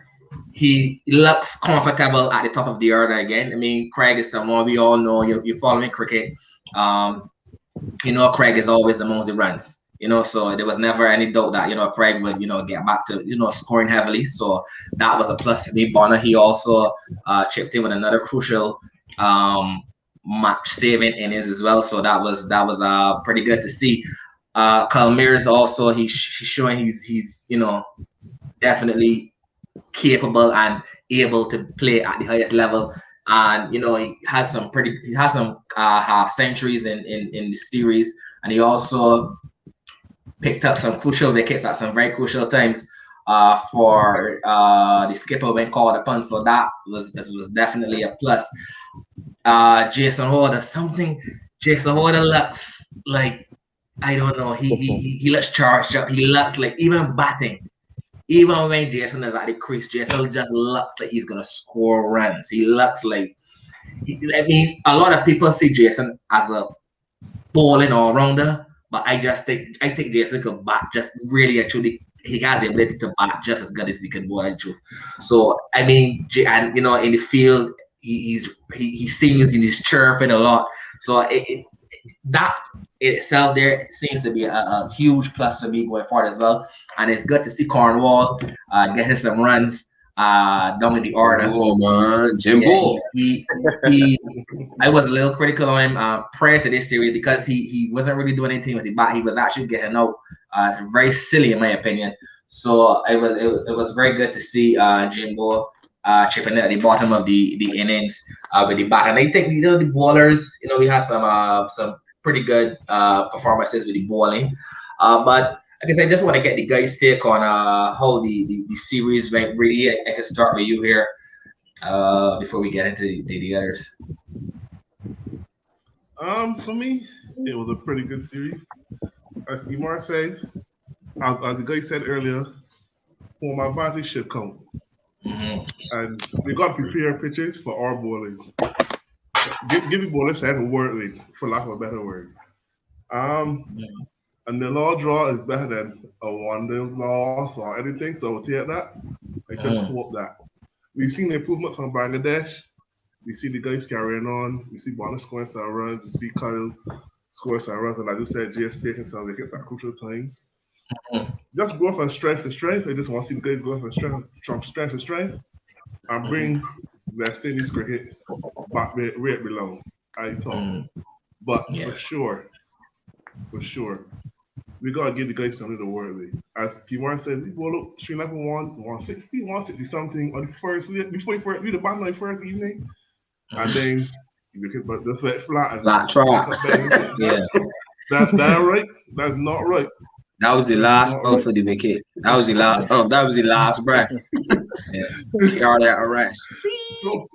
he looks comfortable at the top of the order again. I mean, Craig is someone we all know. You're following cricket. Craig is always amongst the runs. So there was never any doubt that Craig would get back to scoring heavily. So that was a plus to me. Bonner, he also chipped in with another crucial match saving innings as well. So that was pretty good to see. Kyle Mears also, he's showing he's definitely capable and able to play at the highest level. And he has some half centuries in the series, and he also picked up some crucial wickets at some very crucial times for the skipper when called upon. So that was definitely a plus. Jason Holder looks like, I don't know, he looks charged up. He looks like, even batting, even when Jason is at the crease, Jason just looks like he's gonna score runs. He looks like, a lot of people see Jason as a bowling all-rounder, but I think Jason could bat just really and truly. He has the ability to bat just as good as he can bowl, and truth. So in the field, he sings and he's chirping a lot. So that itself there seems to be a huge plus for me going forward as well. And it's good to see Cornwall getting some runs down in the order. Oh man, Jimbo. I was a little critical on him prior to this series because he wasn't really doing anything with the bat. He was actually getting out. It's very silly in my opinion. So it was very good to see Jimbo chipping in at the bottom of the innings with the bat. And I think the bowlers, we had some pretty good performances with the bowling. But I guess I just want to get the guys' take on how the series went. Really, I can start with you here before we get into the others. For me, it was a pretty good series. As Imar said, as the guy said earlier, home advantage should come. And we got to prepare pitches for our bowlers. Give the bowlers a word with, for lack of a better word. And the law draw is better than a one-day loss or anything, so we'll take that. I just hope that. We've seen the improvement from Bangladesh. We see the guys carrying on. We see Bonner scoring some runs. We see Kyle scoring some runs. And like you said, JS taking some wickets at crucial times. Just go from strength to strength. I just want to see the guys go from strength to strength and bring West Indies cricket back where it belongs, I thought. But for sure, we got to give the guys something to work with. As Timar said, we bowled up Sri Lanka 160 something on the first, before we the batting on the first evening. And then you could but just went flat and flat track. That's right. That's not right. That was the last for the wicket. That was the last that was the last breath. Cardiac arrest. So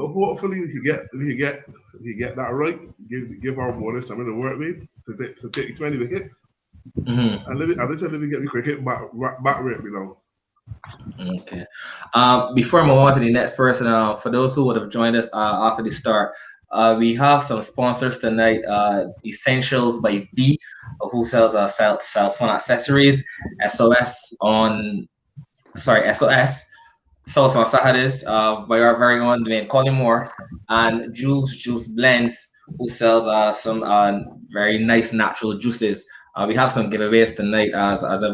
hopefully we get that right. Give our bowlers something to work with to take 20 wickets. And let me get the cricket back where it belongs. Okay. Before I move on to the next person, for those who would have joined us after the start, we have some sponsors tonight. Essentials by V, who sells cell phone accessories. SOS Sauce on Saturdays by our very own Dwayne Collymore, and Juice Blends, who sells some very nice natural juices. We have some giveaways tonight, as I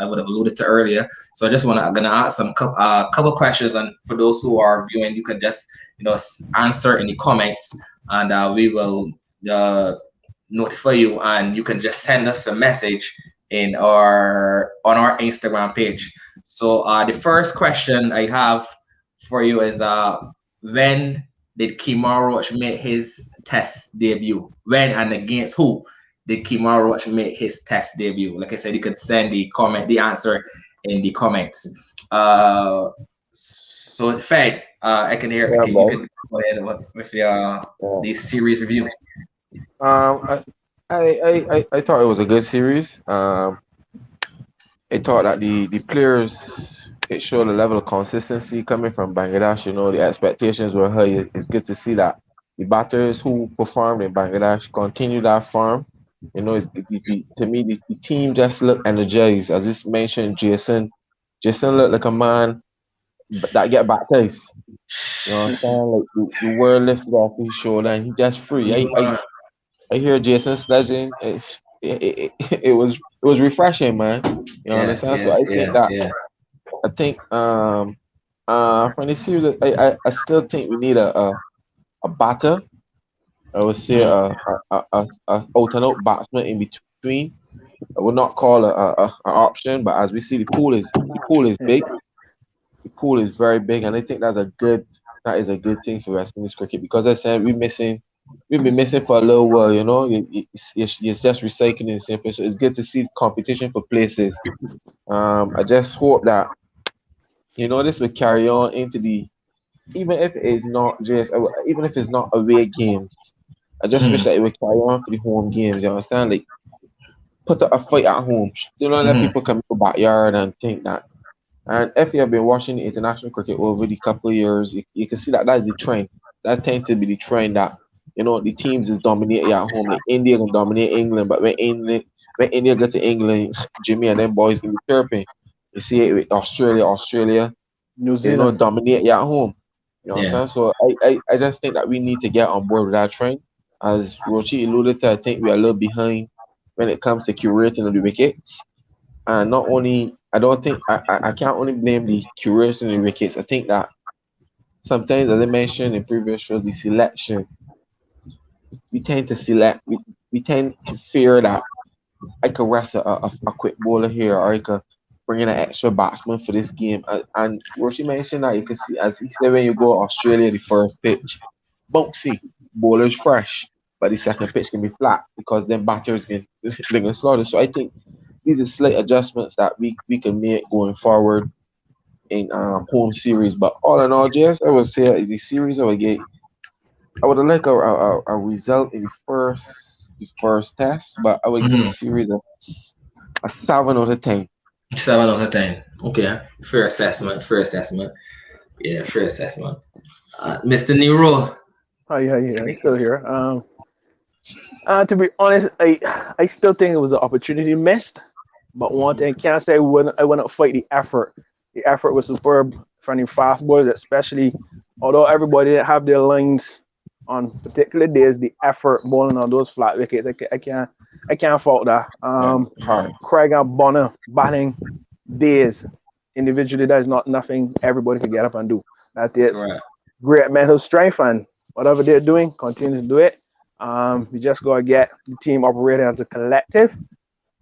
would have alluded to earlier. So I just gonna ask some couple questions, and for those who are viewing, you can just answer in the comments, and we will notify you, and you can just send us a message on our Instagram page. So the first question I have for you is when did Kemar Roach make his Test debut? When and against who did Kemar Roach make his Test debut? Like I said, you could send the answer in the comments. So Fed, I can hear. Yeah, Okay, you can go ahead with the series review. I thought it was a good series. I thought that the players, it showed a level of consistency coming from Bangladesh. You know, the expectations were high. It's good to see that the batters who performed in Bangladesh continue that form. You know, to me, the team just looked energized. As just mentioned, Jason looked like a man that get baptized. You know what I'm saying? Like the world lifted off his shoulder and he just free. I hear Jason sledging. It was refreshing, man. You understand? So I think from the series, I still think we need a batter. I would say a out and out batsman in between. I would not call an option, but as we see, the pool is big. The pool is very big, and I think that is a good thing for West Indies cricket, because I said we've been missing for a little while. You know, it's just recycling and simple. So it's good to see competition for places. I just hope that this will carry on into even if it's not away games. I just wish that it would carry on for the home games. You understand? Like, put a fight at home. Don't let people come to the backyard and think that. And if you have been watching the international cricket over the couple of years, you can see that is the trend. That tends to be the trend that the teams is dominating at home. Like India can dominate England, but when India go to England, Jimmy and them boys can be chirping. You see it with Australia, New Zealand dominate at home. You know what I'm saying? So I just think that we need to get on board with that trend. As Rochi alluded to, I think we are a little behind when it comes to curating of the wickets. And not only, I can't only blame the curation of the wickets. I think that sometimes, as I mentioned in previous shows, the selection, we tend to select, we tend to fear that I could rest a quick bowler here, or I could bring in an extra batsman for this game. And Roshi mentioned that you can see, as he said, when you go to Australia, the first pitch, bouncy, bowlers fresh, but the second pitch can be flat because then batters can slaughter. So I think these are slight adjustments that we can make going forward in home series. But all in all, Jess, I would say the series I would have liked a result in the first test, but I would give the series a 7 out of 10. 7 out of 10. Okay, fair assessment. Yeah, fair assessment. Mr. Nero. Hi, I'm still here. To be honest, I still think it was an opportunity missed. But one thing I can't say I wouldn't fight the effort. The effort was superb from the fast bowlers, especially. Although everybody didn't have their lines on particular days, the effort bowling on those flat wickets, I can't fault that. Craig and Bonner batting days individually, that is not nothing everybody can get up and do. That is great mental strength, and whatever they're doing, continue to do it. We just gotta get the team operating as a collective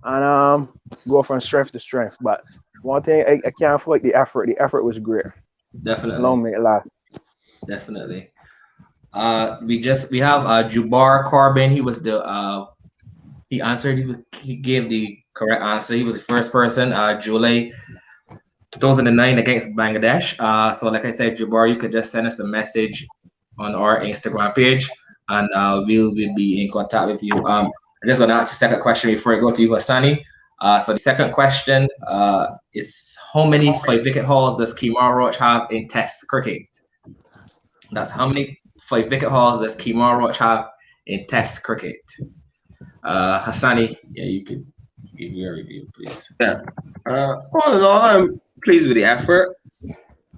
and go from strength to strength. But one thing I can't fight the effort. The effort was great. Definitely. Long may it last. Definitely. We have Jabbar Corbin. He was he answered. He gave the correct answer. He was the first person. July 2009 against Bangladesh. So like I said, Jabbar, you could just send us a message on our Instagram page, and we'll be in contact with you. I just want to ask the second question before I go to you, Hassani. So the second question is, how many 5-wicket hauls does Kemar Roach have in Test cricket? That's how many 5-wicket hauls does Kemar Roach have in Test cricket? Hassani, you could give your review, please. Yeah. All in all, I'm pleased with the effort.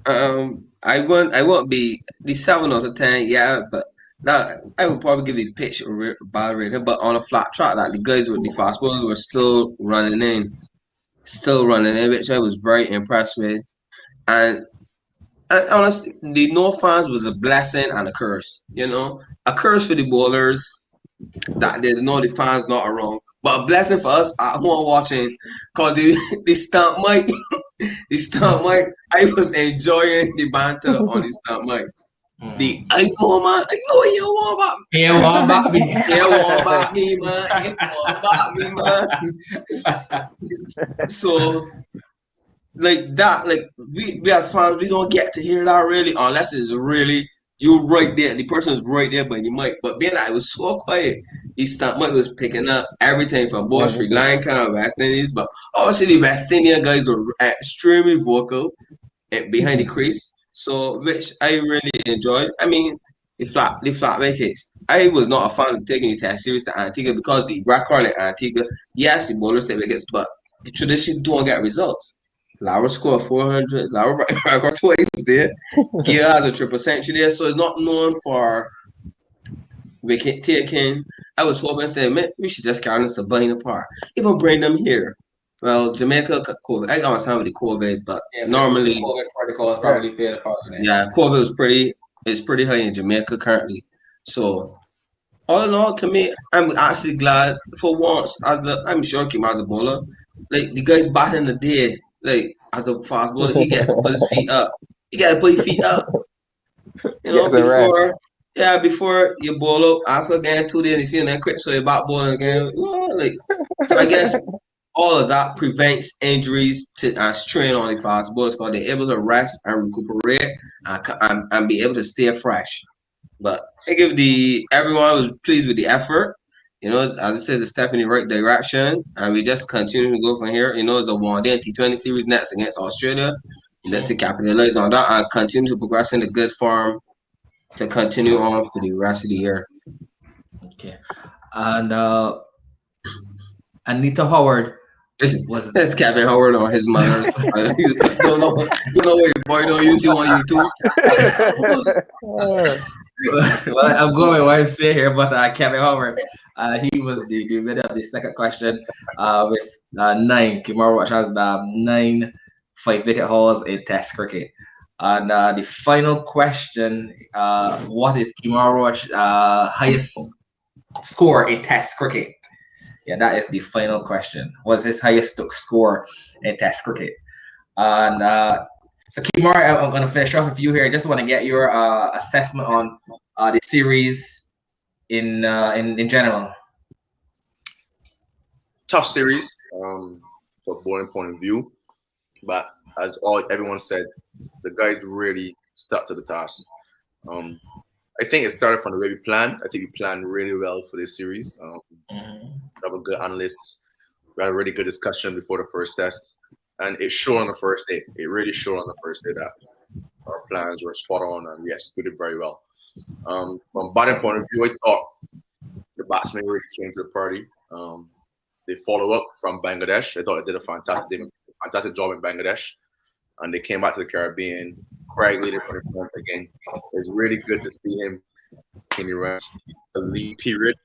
I won't be the 7 out of 10, yeah, but that I would probably give the pitch a bad rating. But on a flat track, that the guys with the fast bowlers were still running in, which I was very impressed with. And honestly, the no fans was a blessing and a curse. A curse for the bowlers that they know the fans not around, but a blessing for us at home watching, cause the stump mic, I was enjoying the banter on the stump mic. I know, man. I know you want back. You want back me. You want back me, man. You want back me, man. So, like that, like we as fans, we don't get to hear that really unless it's really you right there. The person is right there by the mic. But being that it was so quiet, his mic was picking up everything from both Sri Lanka and West Indies. But obviously the West Indian guys were extremely vocal behind the crease. So which I really enjoyed. I mean, the flat wickets. I was not a fan of taking the test series to Antigua because the record in Antigua, yes, the bowlers take wickets, but the tradition don't get results. Lara scored 400. Lara got twice there. Gill has a triple century there, so it's not known for wicket taking. I was hoping saying, man, we should just carry this a bunny apart. Even bring them here. Well, Jamaica, COVID. I got my time with the COVID, but normally COVID protocols probably played a part in it. Yeah, COVID was pretty high in Jamaica currently. So all in all, to me, I'm actually glad for once. I'm sure Kim as a bowler, like the guys back in the day. Like as a fast bowler, he gets to put his feet up. You gotta put your feet up. You know, before you bowl up, after again 2 days, you feel that quick, so you're back bowling again. So I guess all of that prevents injuries and strain on the fast bowlers because they're able to rest and recuperate and be able to stay fresh. But I give everyone was pleased with the effort. You know, as it says, a step in the right direction, and we just continue to go from here. You know, it's a one-day T20 series next against Australia. Let's capitalize on that and continue to progress in the good form to continue on for the rest of the year. Okay, and Anita Howard. That's Kevin Howard or his mother. don't know what your boy don't use you on YouTube. Well, I'm going with what I say here, but Kevin Howard, he was the winner of the second question with 9. Kumar Roach has 9 5-wicket hauls in Test cricket. And the final question, what is Kumar Roach's highest score in Test cricket? Yeah, that is the final question. What's his highest score in Test cricket? And so, Kumar, I'm going to finish off with you here. I just want to get your assessment on the series in general. Tough series from a bowling point of view, but as everyone said, the guys really stuck to the task. I think it started from the way we planned. I think we planned really well for this series. We have a good analyst. We had a really good discussion before the first test. And it showed on the first day. It really showed on the first day that our plans were spot on and we executed very well. From batting point of view, I thought the batsmen really came to the party. They followed up from Bangladesh. I thought they did a fantastic job in Bangladesh. And they came back to the Caribbean. Craig leading for the front again. It's really good to see him in the lean period.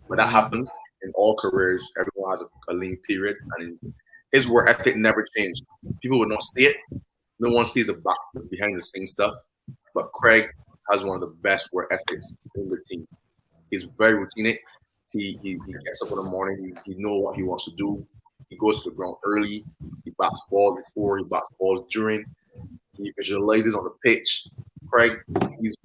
When that happens in all careers, everyone has a lean period. And his work ethic never changed. People would not see it. No one sees the behind the scenes stuff. But Craig has one of the best work ethics in the team. He's very routine. He gets up in the morning. He knows what he wants to do. He goes to the ground early. He bats balls before. He bats balls during. He visualizes on the pitch. Craig, he's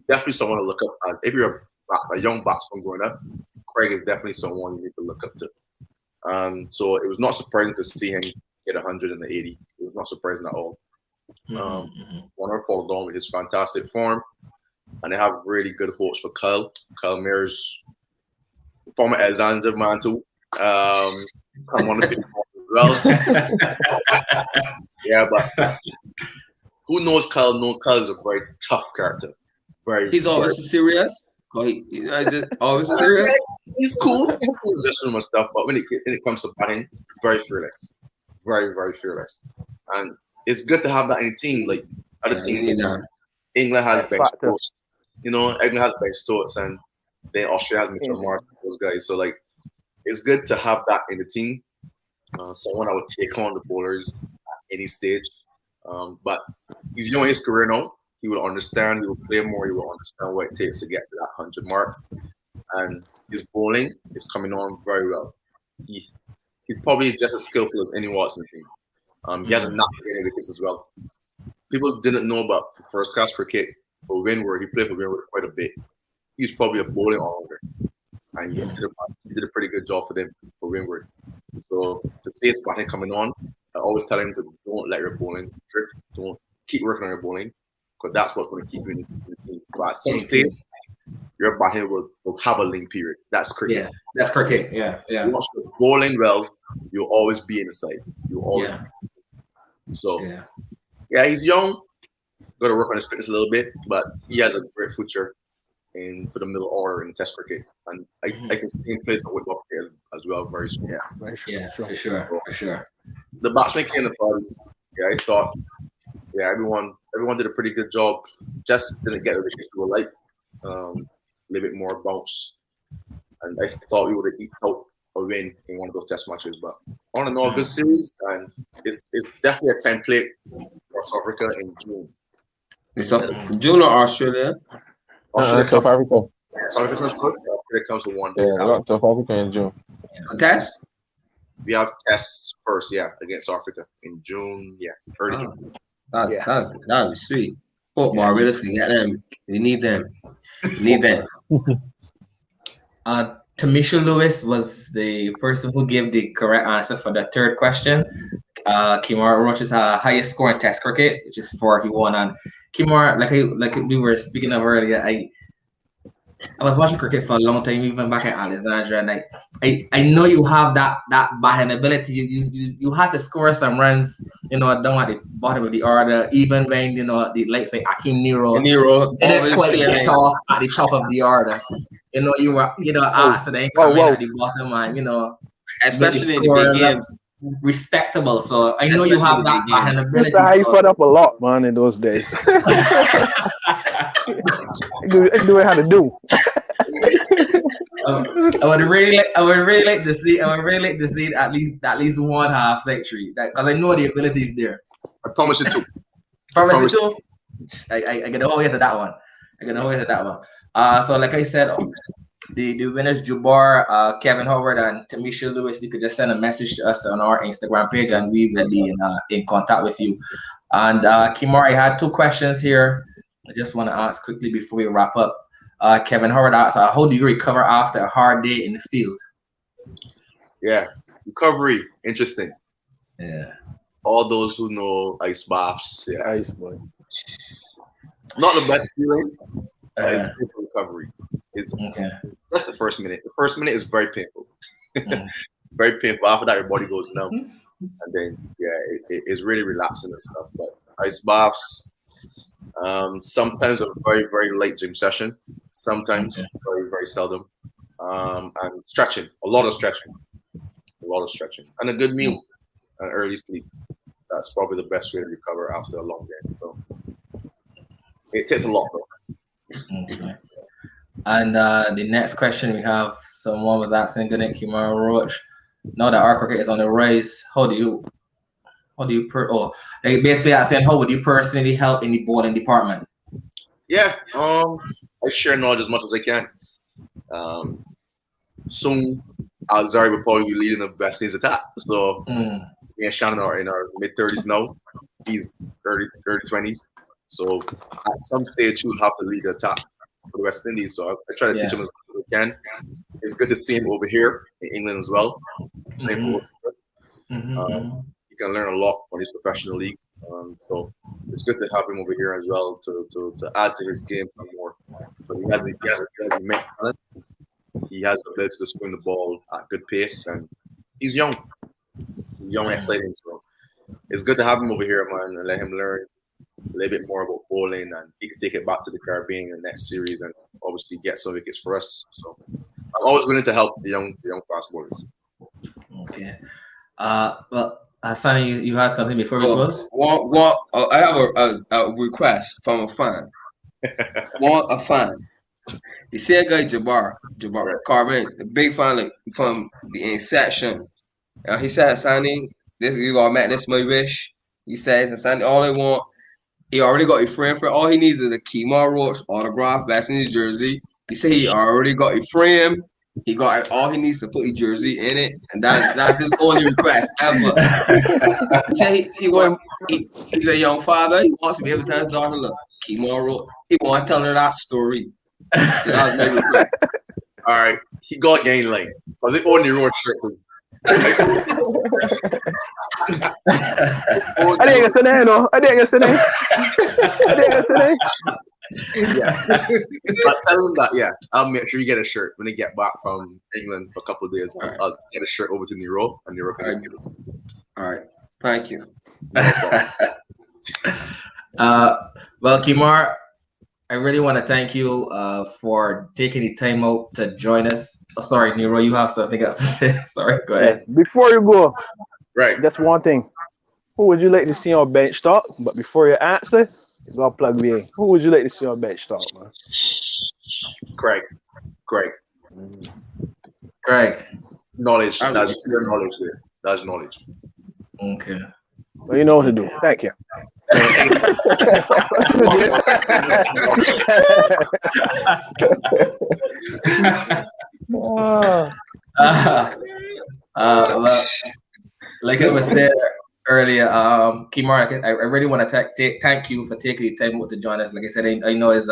definitely someone to look up. If you're a young batsman growing up, Craig is definitely someone you need to look up to. So it was not surprising to see him get 180. It was not surprising at all. Warner followed on with his fantastic form, and they have really good hopes for Kyle. Kyle Mears, former Alexander man too. Come on the pitch as well. Yeah, but who knows Kyle? No, Kyle is a very tough character. He's always serious. Always serious. He's cool. He's just doing stuff, but when it comes to batting, very fearless, very very fearless, and it's good to have that in a team. Like other teams, England has Ben Stokes. England has Ben Stokes, and then Australia has Mitchell Martin. Those guys. So like, it's good to have that in the team. Someone that would take on the bowlers at any stage. But he's young in his career now. He will understand. He will play more. He will understand what it takes to get to that 100 mark. And his bowling is coming on very well. He's probably just as skillful as anyone else in the team. He has a knack for getting wickets as well. people didn't know about first class cricket for Windward. He played for Windward quite a bit. He's probably a bowling all-rounder, and he did a pretty good job for them for Windward. So to see his batting coming on, I always tell him to don't let your bowling drift. Don't keep working on your bowling, because that's what's going to keep you in the team. But at some stage, your batting will have a lean period. That's cricket. Yeah, that's cricket. Yeah. Once you're bowling well, you'll always be in the side. You'll always. So he's young. Got to work on his fitness a little bit, but he has a great future for the middle order in Test cricket, and I can see him play some Whitlock as well very soon. Yeah, for sure. The batsman came to party. Yeah, I thought, everyone did a pretty good job. Just didn't get the wickets we would like. A little bit more bounce, and I thought we would have eked out a win in one of those Test matches. But on and all, good series, and it's definitely a template for South Africa in June. It's June or Australia? South Africa. South Africa comes first. It comes to one. South Africa in June. Test? We have tests first, against South Africa in June. Early June. That'd be sweet. Hope Barbados can get them. We need them. Tamisha Lewis was the person who gave the correct answer for the third question. Kemar Roach's highest score in Test cricket, which is 41. And Kemar, like we were speaking of earlier, I was watching cricket for a long time, even back at Alexandria, and I know you have that batting ability. You had to score some runs, down at the bottom of the order, even when let's say Akeem Nero didn't quite get off at the top of the order. You were asked to come in at the bottom, and especially in the big games. Respectable, so I know you have that batting ability. I fought up a lot, man, in those days. I knew how to do. I would really like to see at least one half century, because I know the ability is there. I promise you too. Promise you too. I get all the way to that one. So like I said, the winners, Jabbar, Kevin Howard, and Tamisha Lewis. You could just send a message to us on our Instagram page, and we will be in contact with you. And Kemar, I had two questions here. I just want to ask quickly before we wrap up. Kevin Howard asks, how do you recover after a hard day in the field? Yeah, recovery, interesting. Yeah. All those who know ice baths, ice boy. Not the best feeling. It's recovery. It's that's the first minute. The first minute is very painful. Very painful. After that, your body goes numb. And then, it's really relaxing and stuff. But ice baths, sometimes a very, very late gym session. Sometimes very, very seldom. And stretching. A lot of stretching. And a good meal. And early sleep. That's probably the best way to recover after a long day. So it takes a lot, though. Okay. And the next question we have, someone was asking, good night, Kemar Roach. Now that our cricket is on the rise, they basically asking, how would you personally help in the bowling department? I share knowledge as much as I can. Soon, Alzari will probably be leading the West Indies attack. So me and Shannon are in our mid-30s now. He's early 20s. So at some stage, he will have to lead the attack for the West Indies. So I try to teach him as much as I can. It's good to see him over here in England as well. He can learn a lot from these professional leagues. So it's good to have him over here as well to add to his game some more. But he has immense talent. He has the ability to swing the ball at good pace, and he's young. And exciting. So it's good to have him over here, man, and let him learn a little bit more about bowling, and he can take it back to the Caribbean in the next series and obviously get some wickets for us. So I'm always willing to help the young fast bowlers. Okay. Well, Sonny, you had something before we close? I have a request from a fan. Want a fan. You see a guy Jabbar Carbon, the big fan, like, from the inception. He said, Sonny, you gotta make this my wish. He said, Sonny, all I want, he already got a frame for it. All he needs is a Kemar Roach autograph, West Indies jersey. He said he already got a frame. He got all he needs to put his jersey in it, and that's his only request ever. He's a young father. He wants to be able to tell his daughter, look, Kemar Roach. He want to tell her that story. So that was my request. All right, he got game late. Was it on the road shirt too? I didn't get to there, no. I didn't get to there. Yeah. But tell him that, yeah, I'll make sure you get a shirt when they get back from England for a couple of days. I'll get a shirt over to Nero, and Nero can get it. All right. Thank you. Well, Kemar, I really want to thank you for taking the time out to join us. Oh, sorry, Nero, you have something else to say. Sorry, go ahead. Before you go, right, just one thing. Who would you like to see on bench talk? But before you answer, you gotta plug me in. Who would you like to see on bench talk, man? Craig. Knowledge. That's your knowledge there. That's knowledge. Okay. Well, you know what to do. Thank you. Well, like I was said earlier, Kemar, I really want to thank you for taking the time out to join us. Like I said, I know it's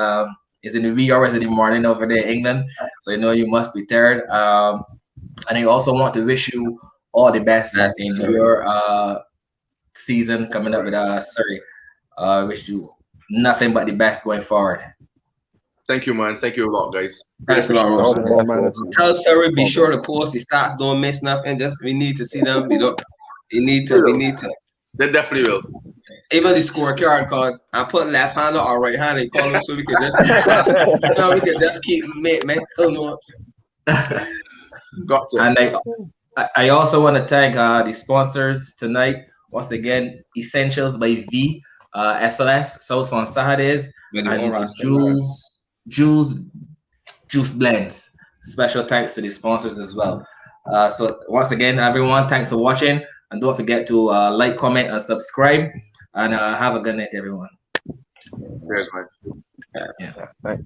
in the wee hours of the morning over there in England, so I know you must be tired. And I also want to wish you all the best in your season coming up with Surrey. Wish you nothing but the best going forward. Thank you, man. Thank you a lot, guys. Thanks a lot, Ross. Tell Surrey be sure to post the stats. Don't miss nothing. We need to see them. We need to. They definitely will. Even the scorecard card, I put left hand or right hand and call them so we can just keep mental notes. Gotcha. And I also want to thank the sponsors tonight. Once again, Essentials by V, SOS, Sauce on Saturdays, and Juice Blends. Special thanks to the sponsors as well. So once again, everyone, thanks for watching. And don't forget to like, comment, and subscribe. And have a good night, everyone. Cheers, man. Yeah. Thanks.